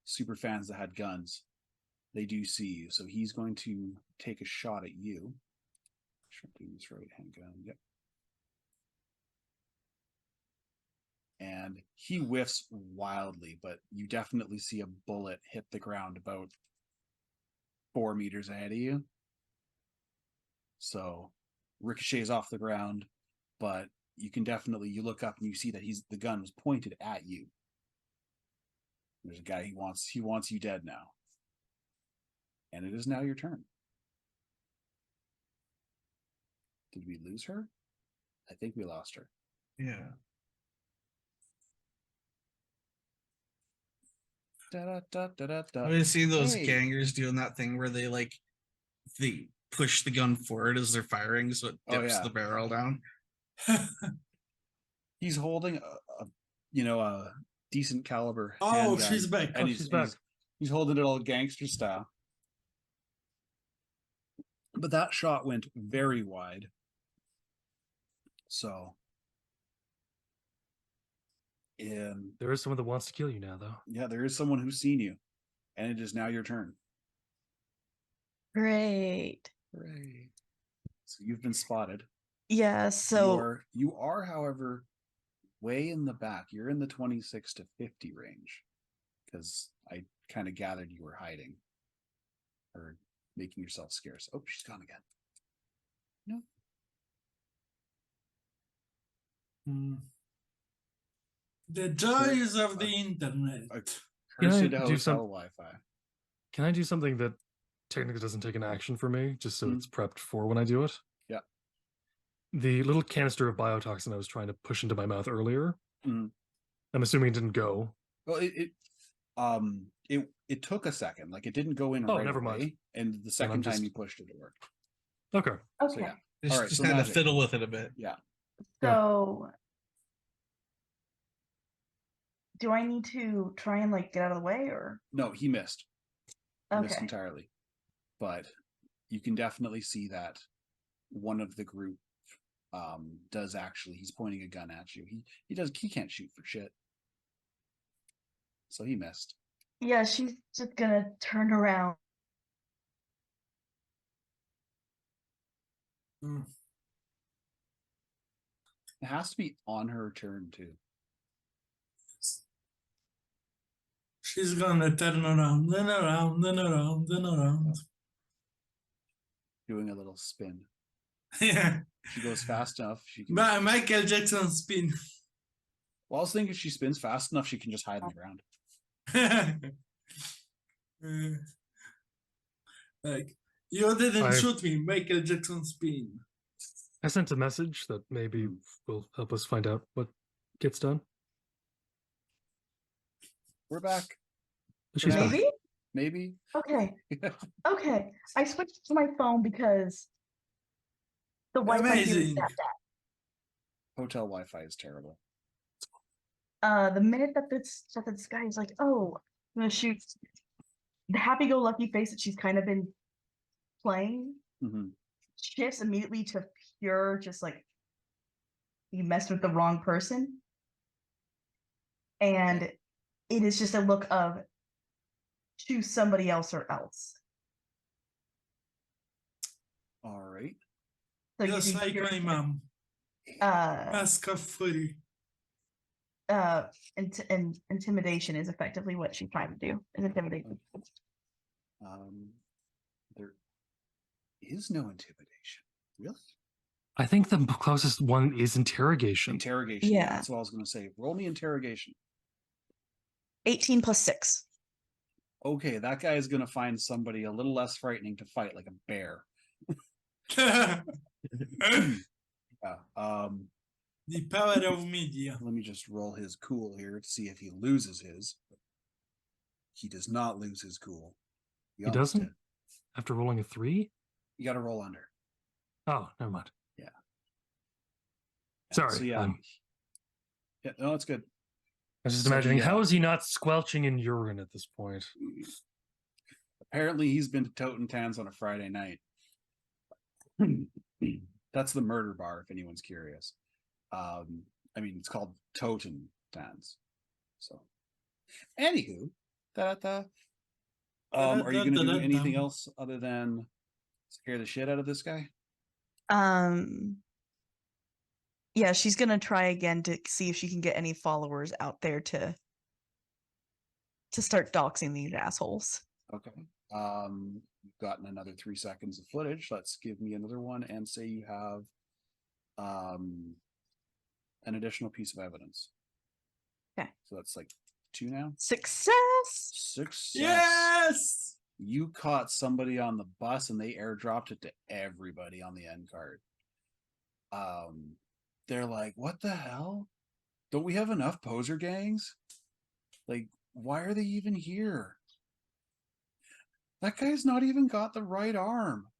super fans that had guns, they do see you. So he's going to take a shot at you. Should do this right handgun. Yep. And he whiffs wildly, but you definitely see a bullet hit the ground about 4 meters ahead of you. So ricochets off the ground, but you can definitely, you look up and you see that the gun was pointed at you. There's a guy he wants you dead now. And it is now your turn. Did we lose her? I think we lost her. Yeah. Da, da, da, da, da. I see those Hey. gangers doing that thing where they push the gun forward as they're firing, so it Oh, dips yeah. the barrel down. He's holding a decent caliber. Oh, handgun, she's back. And Oh, she's back. He's holding it all gangster style. But that shot went very wide. So, There is someone that wants to kill you now, though. yeah, there is someone who's seen you, and it is now your turn. Great. Hooray! So you've been spotted. Yeah, so You are, however, way in the back. You're in the 26 to 50 range, because I kind of gathered you were hiding or making yourself scarce. Oh, she's gone again. No. The joys of the internet. Can I Cursed do hotel some- Wi-Fi. Can I do something that technically doesn't take an action for me, just so it's prepped for when I do it? Yeah. The little canister of biotoxin I was trying to push into my mouth earlier. Mhm. I'm assuming it didn't go. Well, it took a second. Like it didn't go in Oh, right never away, mind. and the second time just- you pushed it, it worked. Okay. So okay. yeah, Just, All right, just so had to magic. fiddle with it a bit. yeah. So do I need to try and like get out of the way or No, he missed. He missed okay. entirely. But you can definitely see that one of the group does actually. He's pointing a gun at you. He can't shoot for shit. So he missed. Yeah, she's just gonna turn around. It has to be on her turn too. She's gonna turn around, then around, then around, then around. Doing a little spin. Yeah. She goes fast enough. She can. Michael Jackson spin. Well, I was thinking if she spins fast enough, she can just hide in the ground. Like, you didn't I- shoot me, Michael Jackson spin. I sent a message that maybe will help us find out what gets done. We're back. She's back. Maybe? Maybe. Okay. Okay. I switched to my phone because the Wi-Fi here is Amazing. that bad. Hotel Wi-Fi is terrible. The minute that this guy is like, oh, I'm gonna shoot, the happy-go-lucky face that she's kind of been playing hmm shifts immediately to pure, just like you messed with the wrong person, and it is just a look of choose somebody else or else. All right. So Just using like pure my mom. uh Mask of Fury. intimidation is effectively what she's trying to do. Is intimidation. There is no intimidation. Really? I think the closest one is interrogation. Interrogation. Yeah. That's what I was going to say. Roll me interrogation. 18 plus 6. Okay, that guy is going to find somebody a little less frightening to fight, like a bear. The Yeah. power of media. Let me just roll his cool here to see if he loses his. He does not lose his cool. He almost doesn't? did. After rolling a 3? You got to roll under. Oh, never mind. Yeah. Sorry. So yeah. Yeah. No, it's good. I was just So imagining, he, how is he not squelching in urine at this point? Apparently, he's been to Toten Tans on a Friday night. That's the murder bar, if anyone's curious. I mean, it's called Toten Tans. So, anywho, are you going to do anything else other than scare the shit out of this guy? Yeah, she's gonna try again to see if she can get any followers out there to start doxing these assholes. Okay. You've gotten another 3 seconds of footage. Let's give me another one and say you have an additional piece of evidence. Okay. So that's like 2 now. Success. Success. Yes. You caught somebody on the bus and they airdropped it to everybody on the end card. They're like, what the hell? Don't we have enough poser gangs? Like, why are they even here? That guy's not even got the right arm.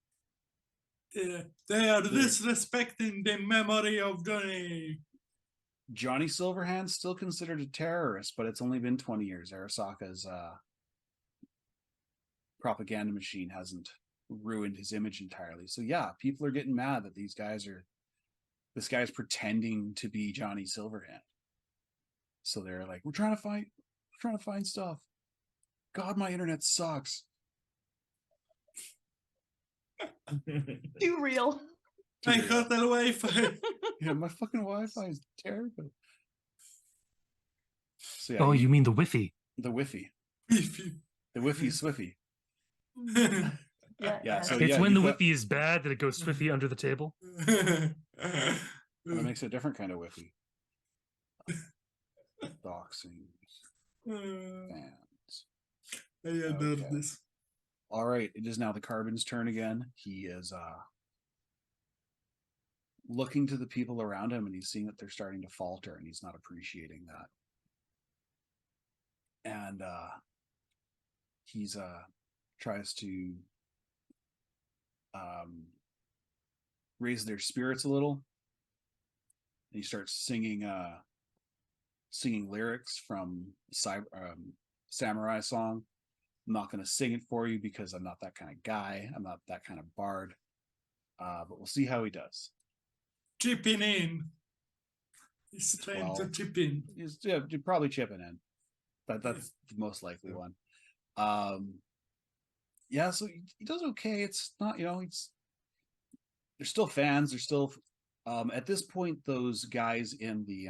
They are disrespecting the memory of Johnny. Johnny Silverhand's still considered a terrorist, but it's only been 20 years. Arasaka's propaganda machine hasn't ruined his image entirely. So yeah, people are getting mad that this guy's pretending to be Johnny Silverhand. So they're like, we're trying to find stuff. God, my internet sucks. Too real. My hotel Wi-Fi. Yeah, my fucking Wi-Fi is terrible. So yeah, Oh, you mean the Wi-Fi? the Wi-Fi. Wi-Fi. The Wi-Fi Swiffy. Yeah. So It's yeah, when the you've got- Wi-Fi is bad that it goes swiffy under the table. That makes it a different kind of Wi-Fi. Doxing fans. I adore Okay. this. All right, it is now the Carbon's turn again. He is looking to the people around him and he's seeing that they're starting to falter and he's not appreciating that. And he's tries to raise their spirits a little. And he starts singing lyrics from Samurai song. I'm not going to sing it for you because I'm not that kind of guy. I'm not that kind of bard. But we'll see how he does. Chipping in. He's trying to 12. chip in. He's probably chipping in. That's the most likely one. Yeah, so he does okay. It's not, they're still fans. They're still at this point, those guys in the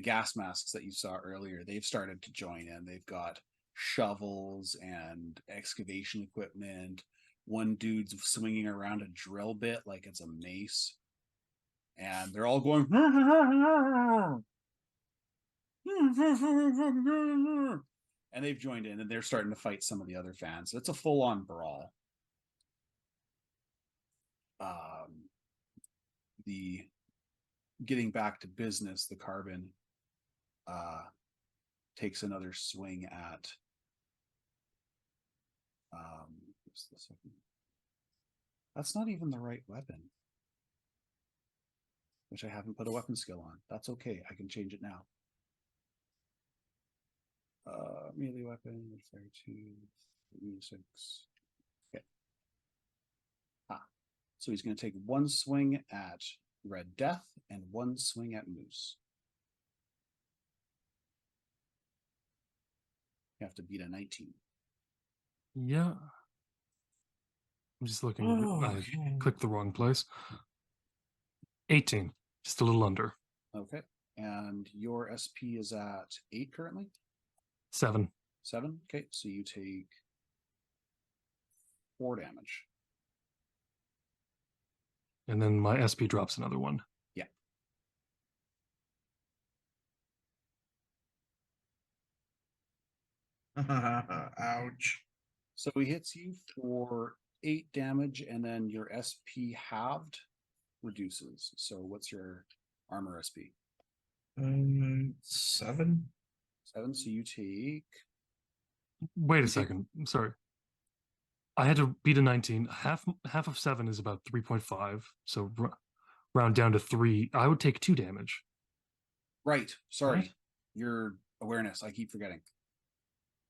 gas masks that you saw earlier, they've started to join in. They've got shovels and excavation equipment. One dude's swinging around a drill bit like it's a mace. And they're all going and they've joined in and they're starting to fight some of the other fans. It's a full-on brawl. The getting back to business, the Carbon takes another swing at that's not even the right weapon, which I haven't put a weapon skill on. That's okay, I can change it now. Melee weapon, fire 2, 6. Okay. So he's going to take one swing at Red Death and one swing at Moose. You have to beat a 19. Yeah. I'm just looking. I clicked the wrong place. 18. Just a little under. Okay. And your SP is at 8 currently? 7. 7? Okay, so you take 4 damage. And then my SP drops another 1. Yeah. Ouch. So he hits you for 8 damage, and then your SP halved reduces. So what's your armor SP? 7. 7. So you take. Wait a You take- second. I'm sorry. I had to beat a 19. Half of 7 is about 3.5. So round down to 3. I would take 2 damage. Right. Sorry. Right? Your awareness. I keep forgetting.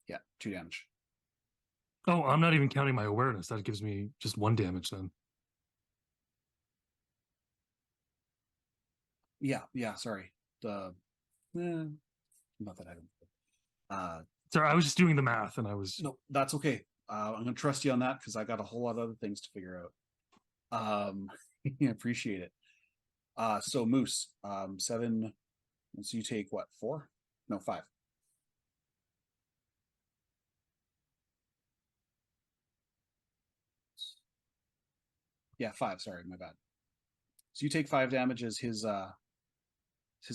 Yeah, 2 damage. Oh, I'm not even counting my awareness. That gives me just 1 damage then. Yeah, sorry. Not that I don't. Sorry, I was just doing the math and I was. No, that's okay. I'm gonna trust you on that because I got a whole lot of other things to figure out. I appreciate it. So Moose, 7. So you take what? 4? No, 5. Yeah, 5. Sorry, my bad. So you take 5 damage as his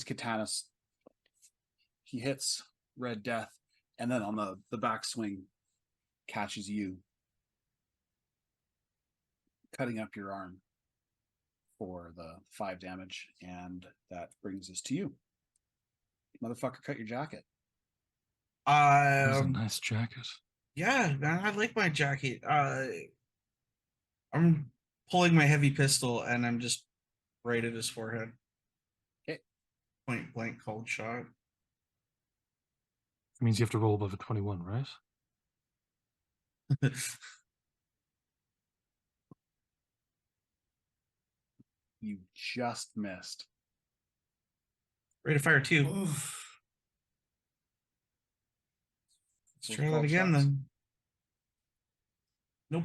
katana. He hits Red Death, and then on the backswing catches you, cutting up your arm for the 5 damage, and that brings us to you. Motherfucker, cut your jacket. That was a nice jacket. Yeah, man, I like my jacket. I'm pulling my heavy pistol and I'm just right at his forehead. Okay. Point blank cold shot. It means you have to roll above a 21, right? You just missed. Rate of fire 2. Oof. Let's Those try that called again shots? then. Nope.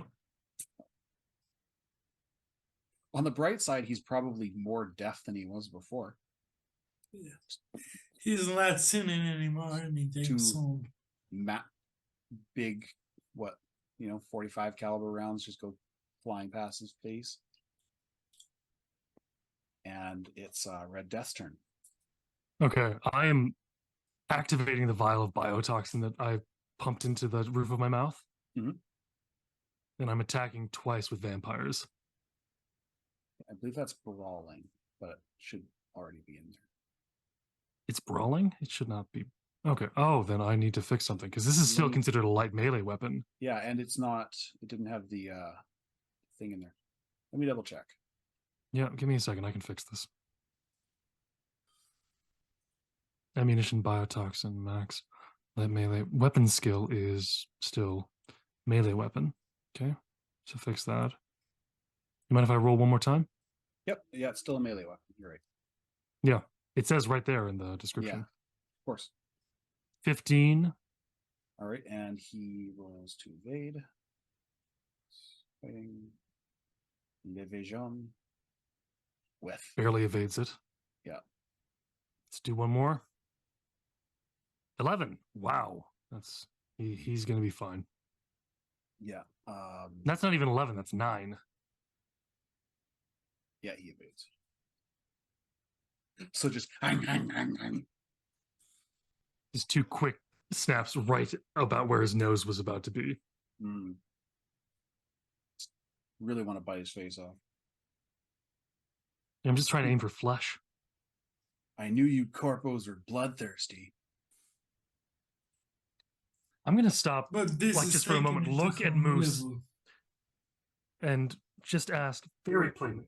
On the bright side, he's probably more deaf than he was before. He's not sinning anymore anything Two- soon. Big, 45 caliber rounds just go flying past his face. And it's Red Death's turn. Okay, I am activating the vial of biotoxin that I pumped into the roof of my mouth. Mhm. And I'm attacking twice with vampires. I believe that's brawling, but it should already be in there. It's brawling? It should not be. Okay. Oh, then I need to fix something because this is still Mm. considered a light melee weapon. Yeah, and it didn't have the thing in there. Let me double check. Yeah, give me a second. I can fix this. Ammunition, biotoxin, max. Light melee. Weapon skill is still melee weapon. Okay. So fix that. You mind if I roll one more time? Yep, yeah, it's still a melee weapon. You're right. Yeah. It says right there in the Yeah, description. of course. 15. All right, and he rolls to evade. Fighting. L'evasion. With. Barely evades it. Yeah. Let's do one more. 11. Wow. He's gonna be fine. Yeah. That's not even 11, that's 9. Yeah, he evades. So just Just 2 quick snaps right about where his nose was about to be. Really want to bite his face off. I'm just trying to aim for flesh. I knew you corpos were bloodthirsty. I'm gonna stop But this like is just for a taking moment, it to look at some Moose level. and just ask, Very plainly,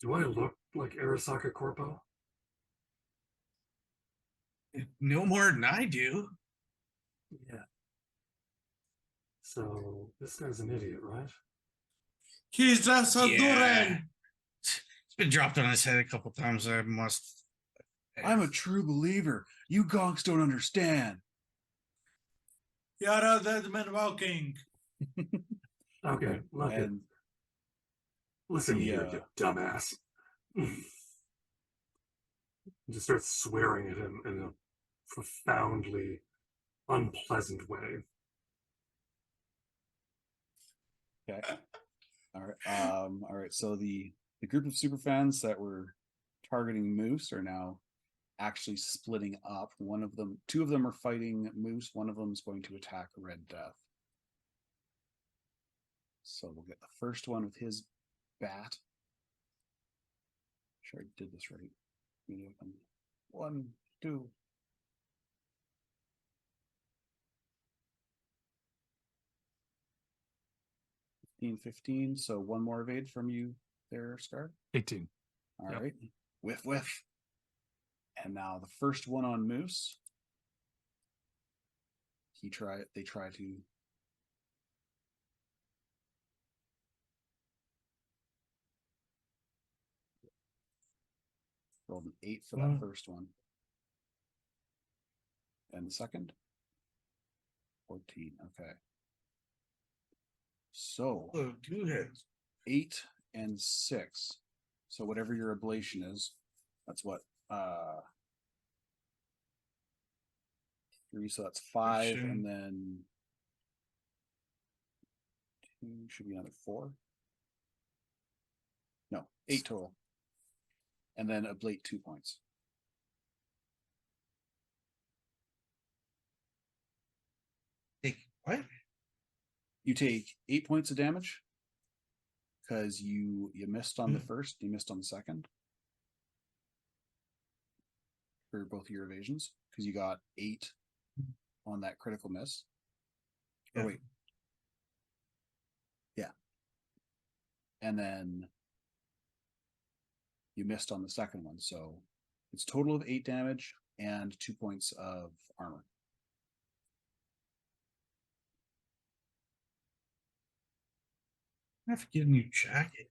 do I look like Arasaka Corpo? No more than I do. Yeah. So this guy's an idiot, right? He's just a Yeah. Duran. It's been dropped on his head a couple times. I must. I'm a true believer. You gonks don't understand. You're a dead man walking. Okay, look at And listen Yeah. here, you dumbass. and just starts swearing at him in a profoundly unpleasant way. Okay. All right. All right. So the group of superfans that were targeting Moose are now actually splitting up. Two of them are fighting Moose. One of them is going to attack Red Death. So we'll get the first one with his bat. Sure, I did this right. 1, 2. 15. So one more evade from you there, Scar. 18. All Yep. right. Whiff. And now the first one on Moose. They try to roll an 8 for that first one. And the second? 14. Okay. So Oh, 2 hits. 8 and 6. So whatever your ablation is, that's what 3, so that's 5, Ablation. and then 2 should be another 4. No, 8 total. And then ablate 2 points. Take what? You take 8 points of damage because you missed on the first, you missed on the second for both of your evasions because you got 8 on that critical miss. Yeah. Oh wait, yeah, and then you missed on the second one, so it's total of 8 damage and 2 points of armor. I have to get a new jacket.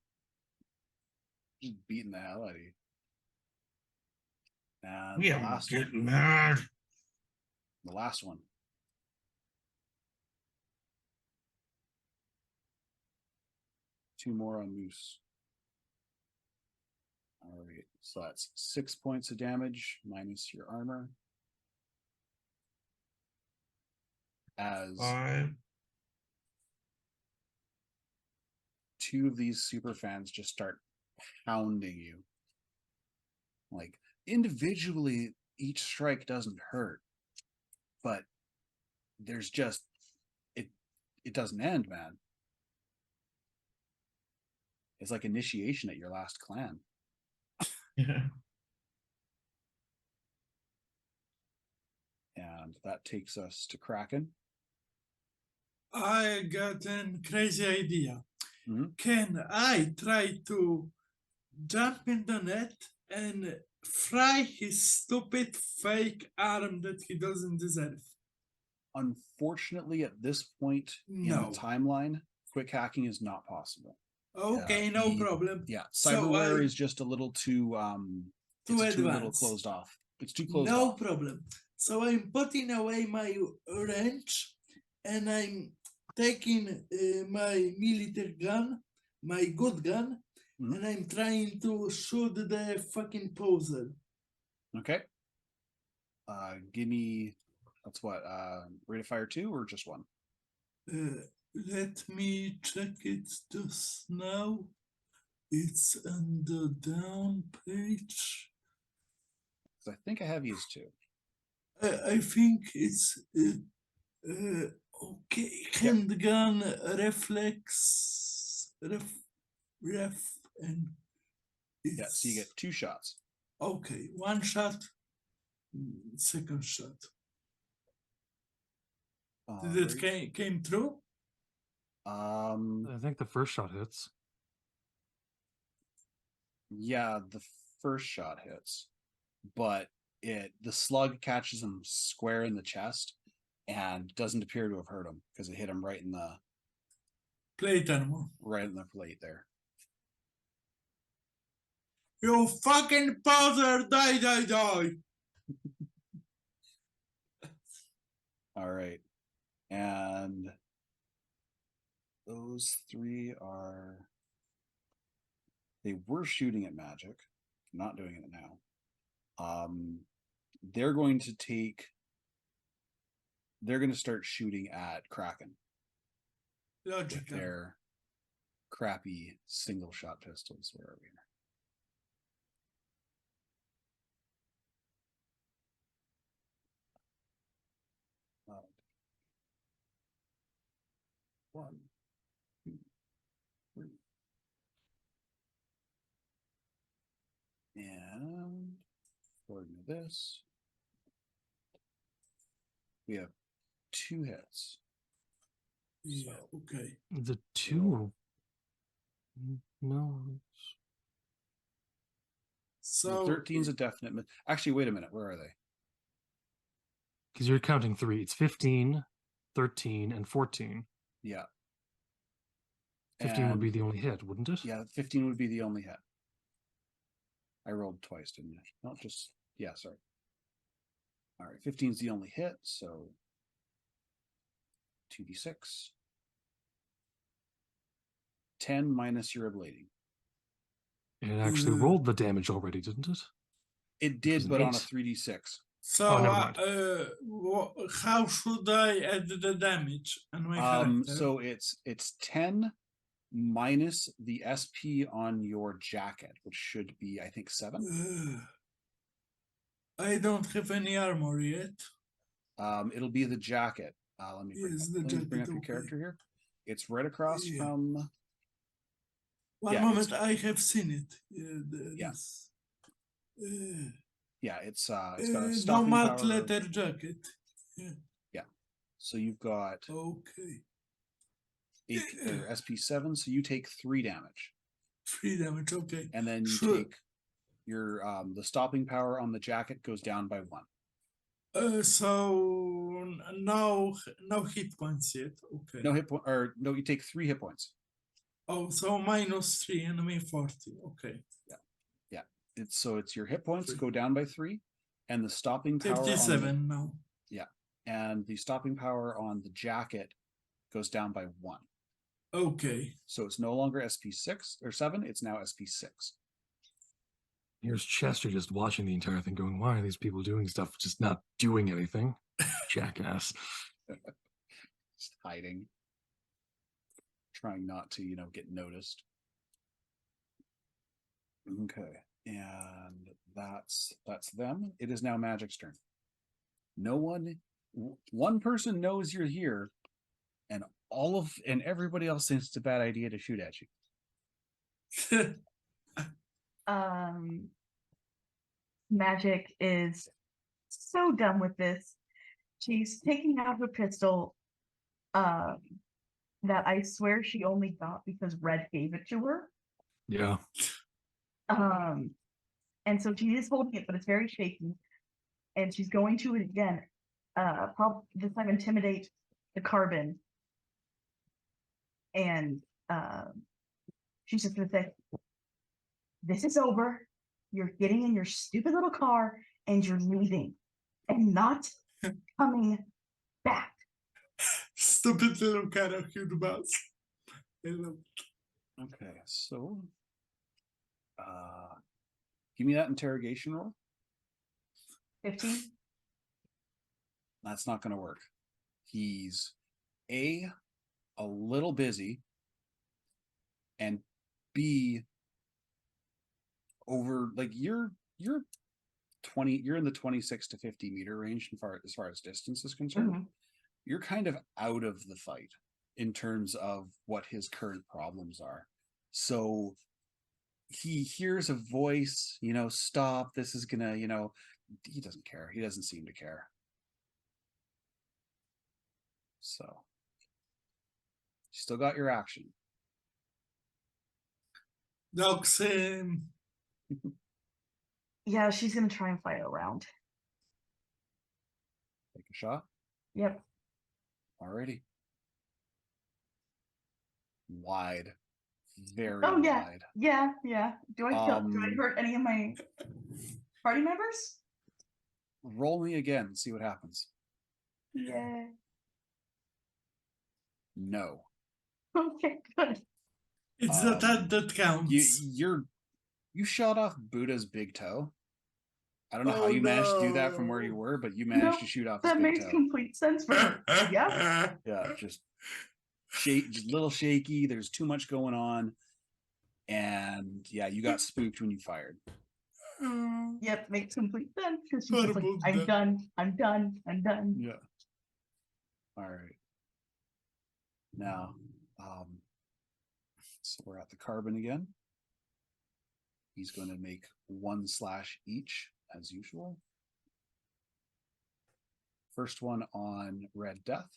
Just beating the hell out of you. And We the are last one. getting mad. The last one. Two more on Moose. All right, so that's 6 points of damage minus your armor. As 5. 2 of these super fans just start pounding you. Like individually, each strike doesn't hurt, but there's just it doesn't end, man. It's like initiation at your last clan. Yeah. And that takes us to Kraken. I got a crazy idea. Mhm. Can I try to jump in the net and fry his stupid fake arm that he doesn't deserve? Unfortunately, at this point in No. the timeline, quick hacking is not possible. Okay, no the- problem. Yeah, So cyberware I- is just a little too Too it's too little advanced. closed off. It's too closed No off. problem. So I'm putting away my wrench and I'm taking my military gun, my good gun, Mhm. and I'm trying to shoot the fucking poser. Okay. Give me that's what rate of fire 2 or just 1? Let me check it just now. It's on the down page. Because I think I have used 2. I think it's okay. Handgun, reflex, ref, and it's Yeah, so you get 2 shots. okay. One shot, second shot. Did it Alright. came through? I think the first shot hits. Yeah, the first shot hits, but the slug catches him square in the chest and doesn't appear to have hurt him because it hit him right in the Plate animal. plate there. You fucking poser! Die! All right, and those 3 are. They were shooting at magic, not doing it now. They're going to take. They're going to start shooting at Kraken with Logical. their crappy single shot pistols. Where are we? One, two, three. And according to this, we have 2 hits. Yeah, So okay. The two. No. So 13's a definite. Actually, wait a minute. Where are they? Because you're counting 3. It's 15, 13, and 14. Yeah. 15 would be And- the only hit, wouldn't it? Yeah, 15 would be the only hit. I rolled twice, didn't I? Not just. Yeah, sorry. All right, 15 is the only hit, so 2d6. 10 minus your ablating. It actually rolled the damage already, didn't it? It did, an but on a 8. 3d6. so never mind. how should I add the damage on my character? So it's 10 minus the SP on your jacket, which should be, I think, 7. I don't have any armor yet. It'll be the jacket. Let me bring, Yes, up, the let me bring jacket, up your okay. character here. It's right across Yeah. from. One Yeah, moment, I have seen it. Yeah. This. Uh, Yeah, it's got a no stopping matte power. leather jacket. So you've got Okay. SP7, so you take 3 damage, 3 damage, okay. and then you Sure. take your the stopping power on the jacket goes down by 1. So no hit points yet. Okay. No hit point, or no, you take 3 hit points. Oh, so -3, enemy 40. Okay. It's your hit points 3. go down by 3, and the stopping power on 57 now. and the stopping power on the jacket goes down by 1. Okay. So it's no longer SP6 or 7, it's now SP6. Here's Chester just watching the entire thing going, why are these people doing stuff, just not doing anything? Jackass. Just hiding. Trying not to, get noticed. Okay. And that's them. It is now Magic's turn. One person knows you're here, and everybody else thinks it's a bad idea to shoot at you. Magic is so done with this. She's taking out her pistol, that I swear she only got because Red gave it to her. Yeah. And so she is holding it, but it's very shaky. And she's going to again, probably this time intimidate the carbon. And she's just gonna say, "This is over. You're getting in your stupid little car and you're leaving and not coming back." Stupid little car of huge bus. Okay, so give me that interrogation roll. 15. That's not going to work. He's a little busy, and B, over, like, you're 20, you're in the 26 to 50 meter range as far as distance is concerned. Mhm. You're kind of out of the fight in terms of what his current problems are. So he hears a voice, stop, this is gonna, he doesn't care. He doesn't seem to care. So you still got your action. Docs, Yeah, she's gonna try and fight around. Take a shot. Yep. Alrighty. Wide. Very Oh yeah, wide. yeah. Do I hurt any of my party members? Roll me again and see what happens. Yeah. No. Okay, good. it's the that counts. You shot off Buddha's big toe. I don't know how Oh, you managed to do that from where you no. were, but you managed to shoot off his That big makes toe. complete sense for her. Yeah. Yeah, just just a little shaky. There's too much going on, and yeah, you got spooked when you fired. Yep, makes complete sense because she's What just like, about I'm that? done, I'm done, I'm done. Yeah. All right. Now, so we're at the carbon again. He's going to make 1 slash each as usual. First one on Red Death.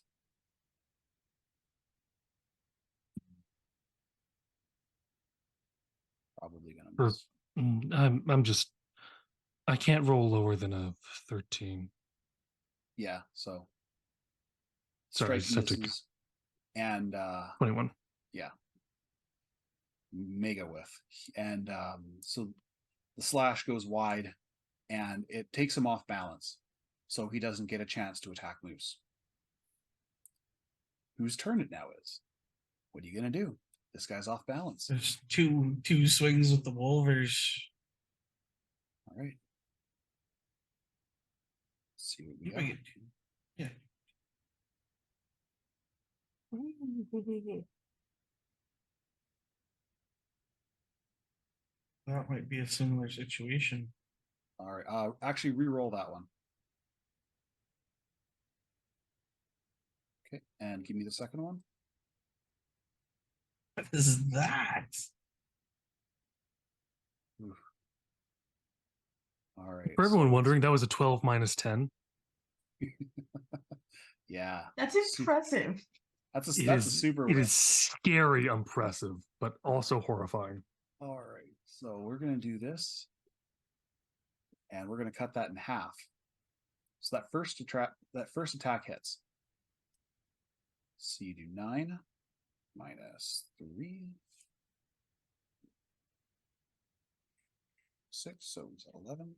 Probably gonna Or- miss. I'm just. I can't roll lower than a 13. Yeah, so Sorry, I strike just have to. misses and 21. mega whiff. And so the slash goes wide and it takes him off balance. So he doesn't get a chance to attack Moose. Whose turn it now is? What are you gonna do? This guy's off balance. There's two swings with the Wolvers. All right. Let's see what we You got. might get two. Yeah. That might be a similar situation. All right. Actually, re-roll that one. Okay, and give me the second one. What is that? All right. For everyone so wondering, that was a 12 minus 10. yeah, That's Su- impressive. that's a It that's is, a super It win. is scary, impressive, but also horrifying. All right, so we're gonna do this, and we're gonna cut that in half. So that first attack hits. So you do 9 minus 3, 6, so he's at 11.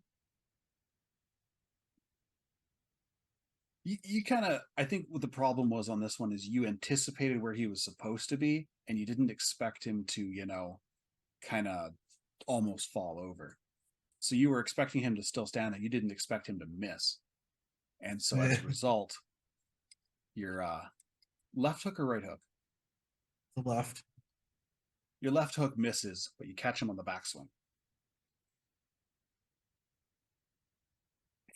You kind of, I think what the problem was on this one is you anticipated where he was supposed to be, and you didn't expect him to, kind of almost fall over. So you were expecting him to still stand there. You didn't expect him to miss. And so as a result, your left hook or right hook? The left. Your left hook misses, but you catch him on the backswing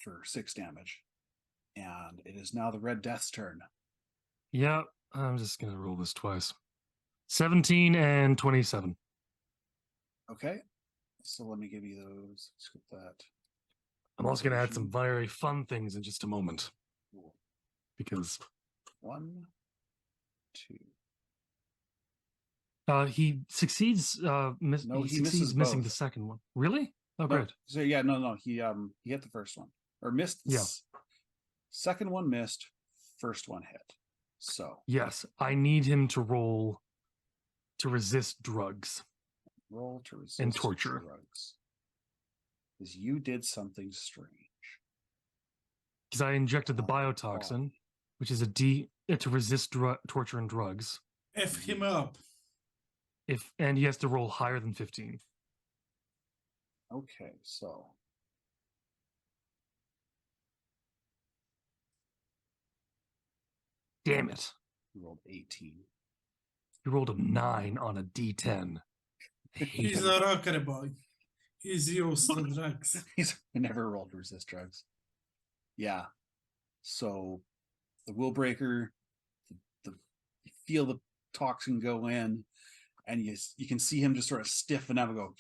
for 6 damage. And it is now the Red Death's turn. Yeah, I'm just going to roll this twice. 17 and 27. Okay. So let me give you those. Let's get that. I'm also going to add some very fun things in just a moment. Cool. Because 1, 2. he succeeds. No, he he misses succeeds missing both. the second one. Really? Oh, No, great. So yeah, no. He hit the first one. Or missed the Yeah. second one missed, first one hit. So Yes, I need him to roll to resist drugs. roll to resist And torture. drugs. Because you did something strange. Because I injected the Oh, biotoxin, which is a D to resist torture and drugs. F him up. And he has to roll higher than 15. Okay, so Damn it! you rolled 18. He rolled a 9 on a D10. I hate He's him. a rocker boy. He's used to drugs. He's never rolled to resist drugs. Yeah. So the will breaker, you feel the toxin go in, and you can see him just sort of stiffen up and go,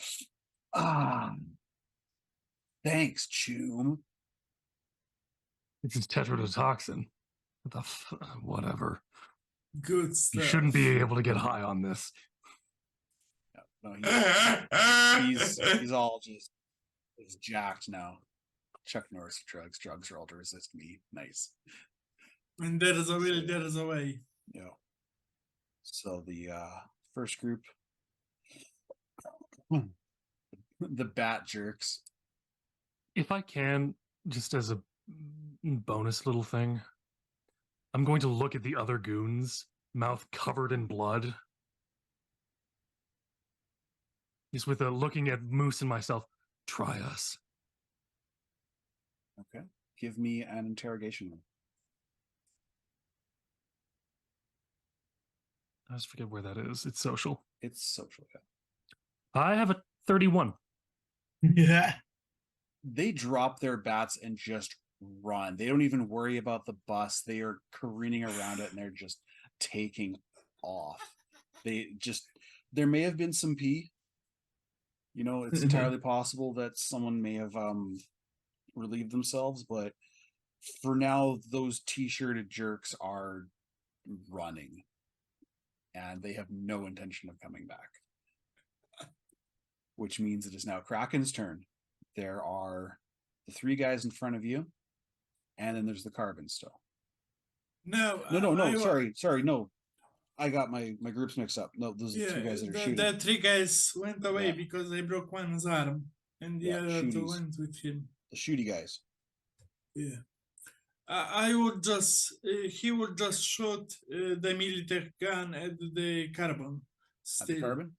thanks, Choom. This is tetrodotoxin. Whatever. Good You stuff. shouldn't be able to get high on this. No, he's all just he's jacked now. Chuck Norris drugs. Drugs roll to resist me. Nice. And there is a will, there is a way. Yeah. So the first group, the bat jerks. If I can, just as a bonus little thing, I'm going to look at the other goons, mouth covered in blood. Just with a looking at Moose and myself, try us. Okay. Give me an interrogation room. I just forget where that is. It's social. It's social. Yeah. I have a 31. Yeah. They drop their bats and just run. They don't even worry about the bus. They are careening around it and they're just taking off. There may have been some pee. You know, it's entirely possible that someone may have relieved themselves, but for now, those t-shirted jerks are running and they have no intention of coming back. Which means it is now Kraken's turn. There are the 3 guys in front of you, and then there's the carbon still. No, No, sorry, no. I got my groups mixed up. No, those are the yeah, 2 guys that are the shooting. 3 guys went away Yeah. because I broke one's arm, and the Yeah, other 2 shooties. went with him. The shooty guys. Yeah. I would just, he would just shoot the military gun at the carbon. At the Still. carbon?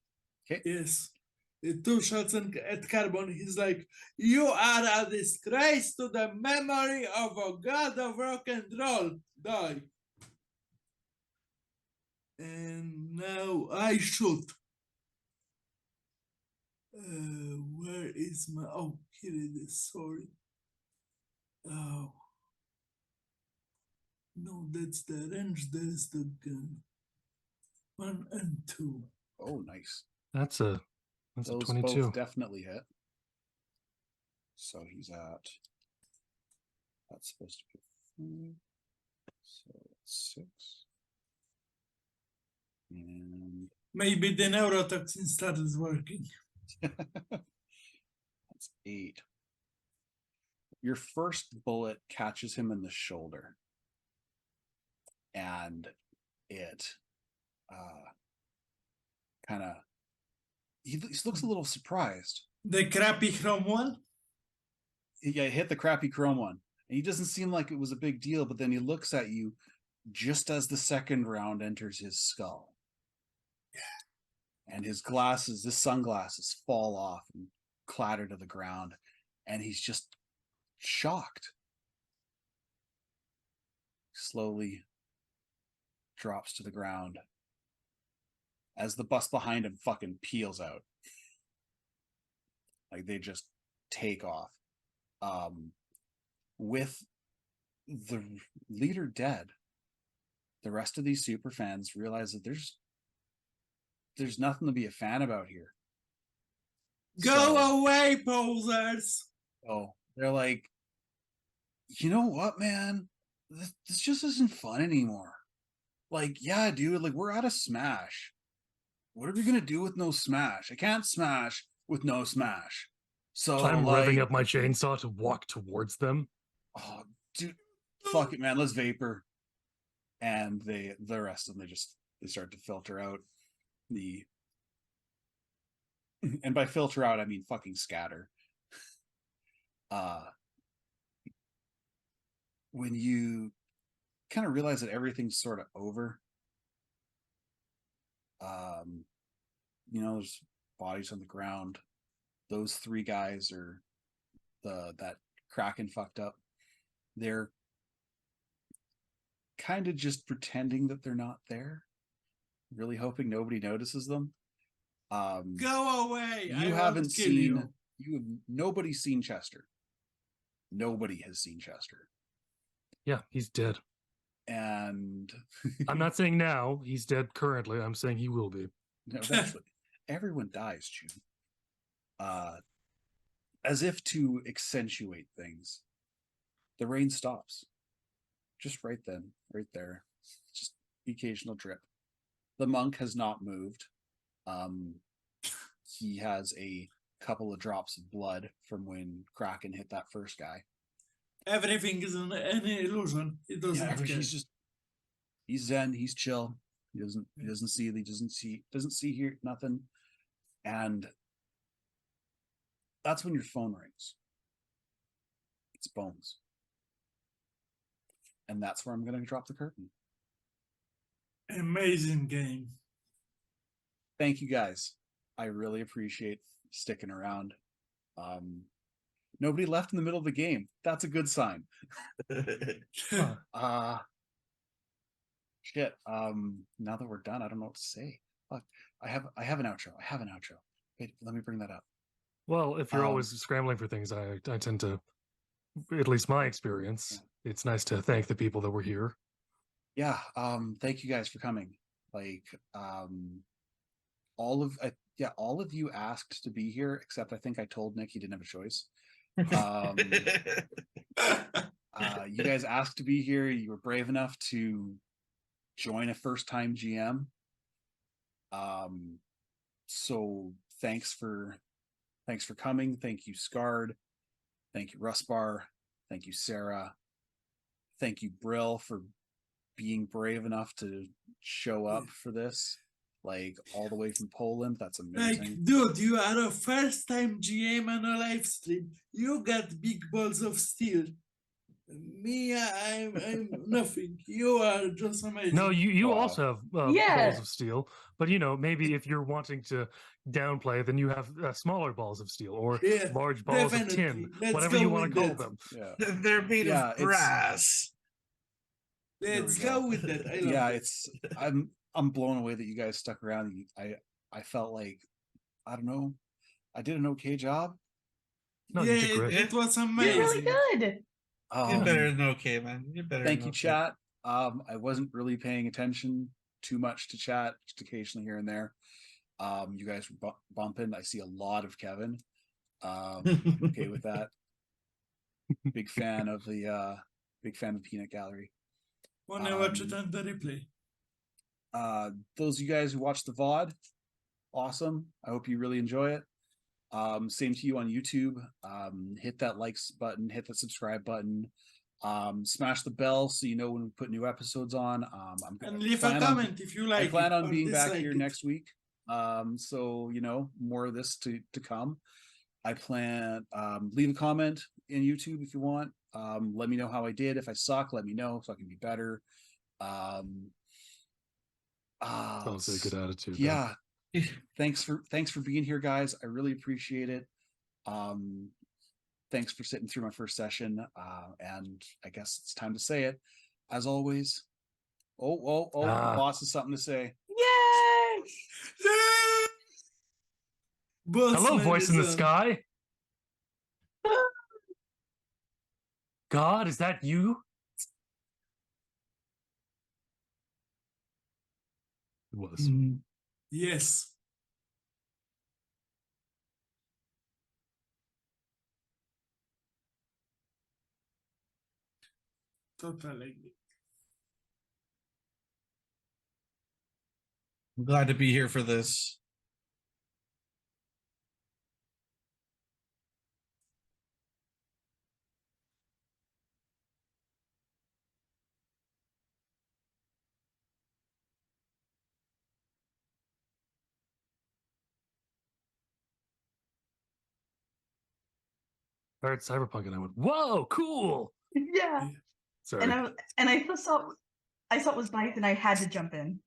Okay. Yes. 2 shots at carbon. He's like, you are a disgrace to the memory of a god of rock and roll. Die. And now I shoot. Where is my? Oh, here it is. Sorry. Oh. No, that's the range. There's the gun. 1 and 2. Oh, nice. That's a Those 22. both definitely hit. So he's at. That's supposed to be 5. So it's 6. And Maybe the neurotoxin started working. that's 8. Your first bullet catches him in the shoulder. And it kind of he looks a little surprised. The crappy chrome one? Yeah, hit the crappy chrome one. And he doesn't seem like it was a big deal, but then he looks at you just as the second round enters his skull. And his sunglasses fall off and clatter to the ground. And he's just shocked. Slowly drops to the ground as the bus behind him fucking peels out. Like they just take off. With the leader dead, the rest of these super fans realize that there's nothing to be a fan about here. Go away, posers! Oh, they're like, you know what, man? This just isn't fun anymore. Like, yeah, dude, like we're out of Smash. What are we gonna do with no Smash? I can't Smash with no Smash. So I'm like, revving up my chainsaw to walk towards them. oh, dude, fuck it, man. Let's vapor. And the rest of them, they start to filter out and by filter out I mean fucking scatter. When you kind of realize that everything's sort of over, there's bodies on the ground. Those 3 guys are that Kraken fucked up. They're kind of just pretending that they're not there, really hoping nobody notices them. Go away! You haven't seen nobody's seen Chester. Nobody has seen Chester. Yeah, he's dead. And I'm not saying now he's dead currently. I'm saying he will be. Eventually. Everyone dies, June. As if to accentuate things, the rain stops. Just right then, right there. Just the occasional drip. The monk has not moved. He has a couple of drops of blood from when Kraken hit that first guy. Everything is an illusion. It doesn't care. He's zen, he's chill. He doesn't see here nothing. And that's when your phone rings. It's Bones. And that's where I'm going to drop the curtain. Amazing game. Thank you guys. I really appreciate sticking around. Nobody left in the middle of the game. That's a good sign. Huh. Shit. Now that we're done, I don't know what to say. Fuck. I have an outro. Wait, let me bring that up. Well, if you're Um, always scrambling for things, I tend to, at least my experience, it's nice to thank the people that were here. Yeah. Thank you guys for coming. Like, all of you asked to be here, except I think I told Nick he didn't have a choice. You guys asked to be here. You were brave enough to join a first-time GM. So thanks for coming. Thank you, Scarred. Thank you, Rustbar. Thank you, Sarah. Thank you, Brill, for being brave enough to show up for this, like all the way from Poland. That's amazing. Like, dude, you are a first time GM on a live stream. You got big balls of steel. Me, I'm nothing. You are just amazing. No, you Wow. also have Yeah. balls of steel, but maybe if you're wanting to downplay, then you have smaller balls of steel or Yeah, large balls of tin, definitely. Let's whatever you go want to with call that. them. Yeah. They're made Yeah, of it's- brass. There we Let's go. go with that. I love Yeah, it. I'm blown away that you guys stuck around. I felt like, I don't know, I did an okay job. No, yeah, you did great. it was You're amazing. really good. You're better than okay, man. You're better. Thank than you, okay. chat. I wasn't really paying attention too much to chat, just occasionally here and there. You guys were bumping. I see a lot of Kevin. Okay with that. Big fan of the Peanut Gallery. Wanna watch it on the replay? Those of you guys who watch the VOD, awesome. I hope you really enjoy it. Same to you on YouTube. Hit that likes button, hit that subscribe button, smash the bell so you know when we put new episodes on. And leave a comment if you like I plan it on or being back dislike here it. next week. So more of this to come. I plan leave a comment in YouTube if you want. Let me know how I did. If I suck, let me know so I can be better. Sounds like a good attitude. Yeah. Thanks for being here, guys. I really appreciate it. Thanks for sitting through my first session. And I guess it's time to say it. As always. The boss has something to say. Yay! Yeah! Boss Hello, man voice in the is on. sky. God, is that you? It was. Yes. Totally. I'm glad to be here for this. I heard Cyberpunk and I went, whoa, cool. Yeah. Sorry. And I saw it was nice and I had to jump in.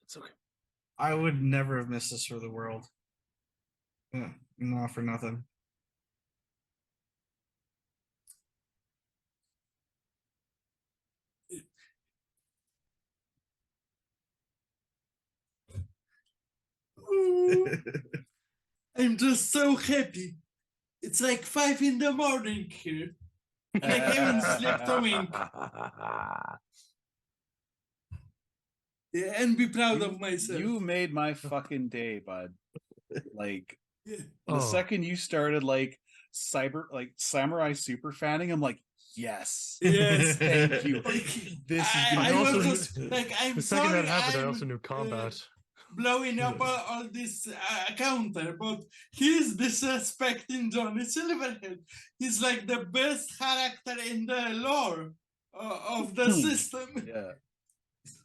It's okay. I would never have missed this for the world. Not for nothing. I'm just so happy. It's like 5 in the morning here. I haven't slept a wink. Yeah, and be proud of myself. You made my fucking day, bud. Like Yeah. the second you started samurai super fanning, I'm like, yes. Yes. Thank you. Like, This is I gonna I was also- just like, I'm The second sorry, that happened, I I'm, also knew combat. blowing up all this counter, but he's disrespecting Johnny Silverhead. He's like the best character in the lore of the system. Yeah.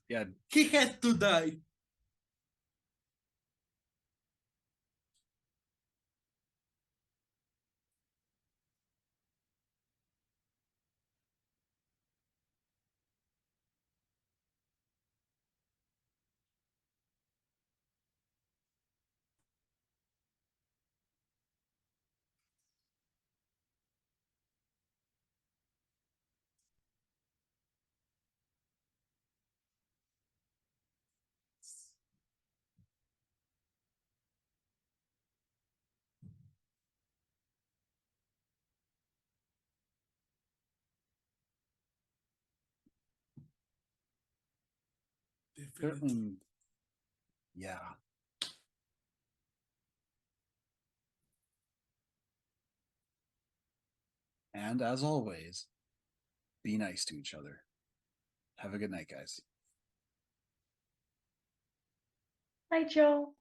Yeah. He had to die. Definitely. Yeah. And as always, be nice to each other. Have a good night, guys. Hi, Joe.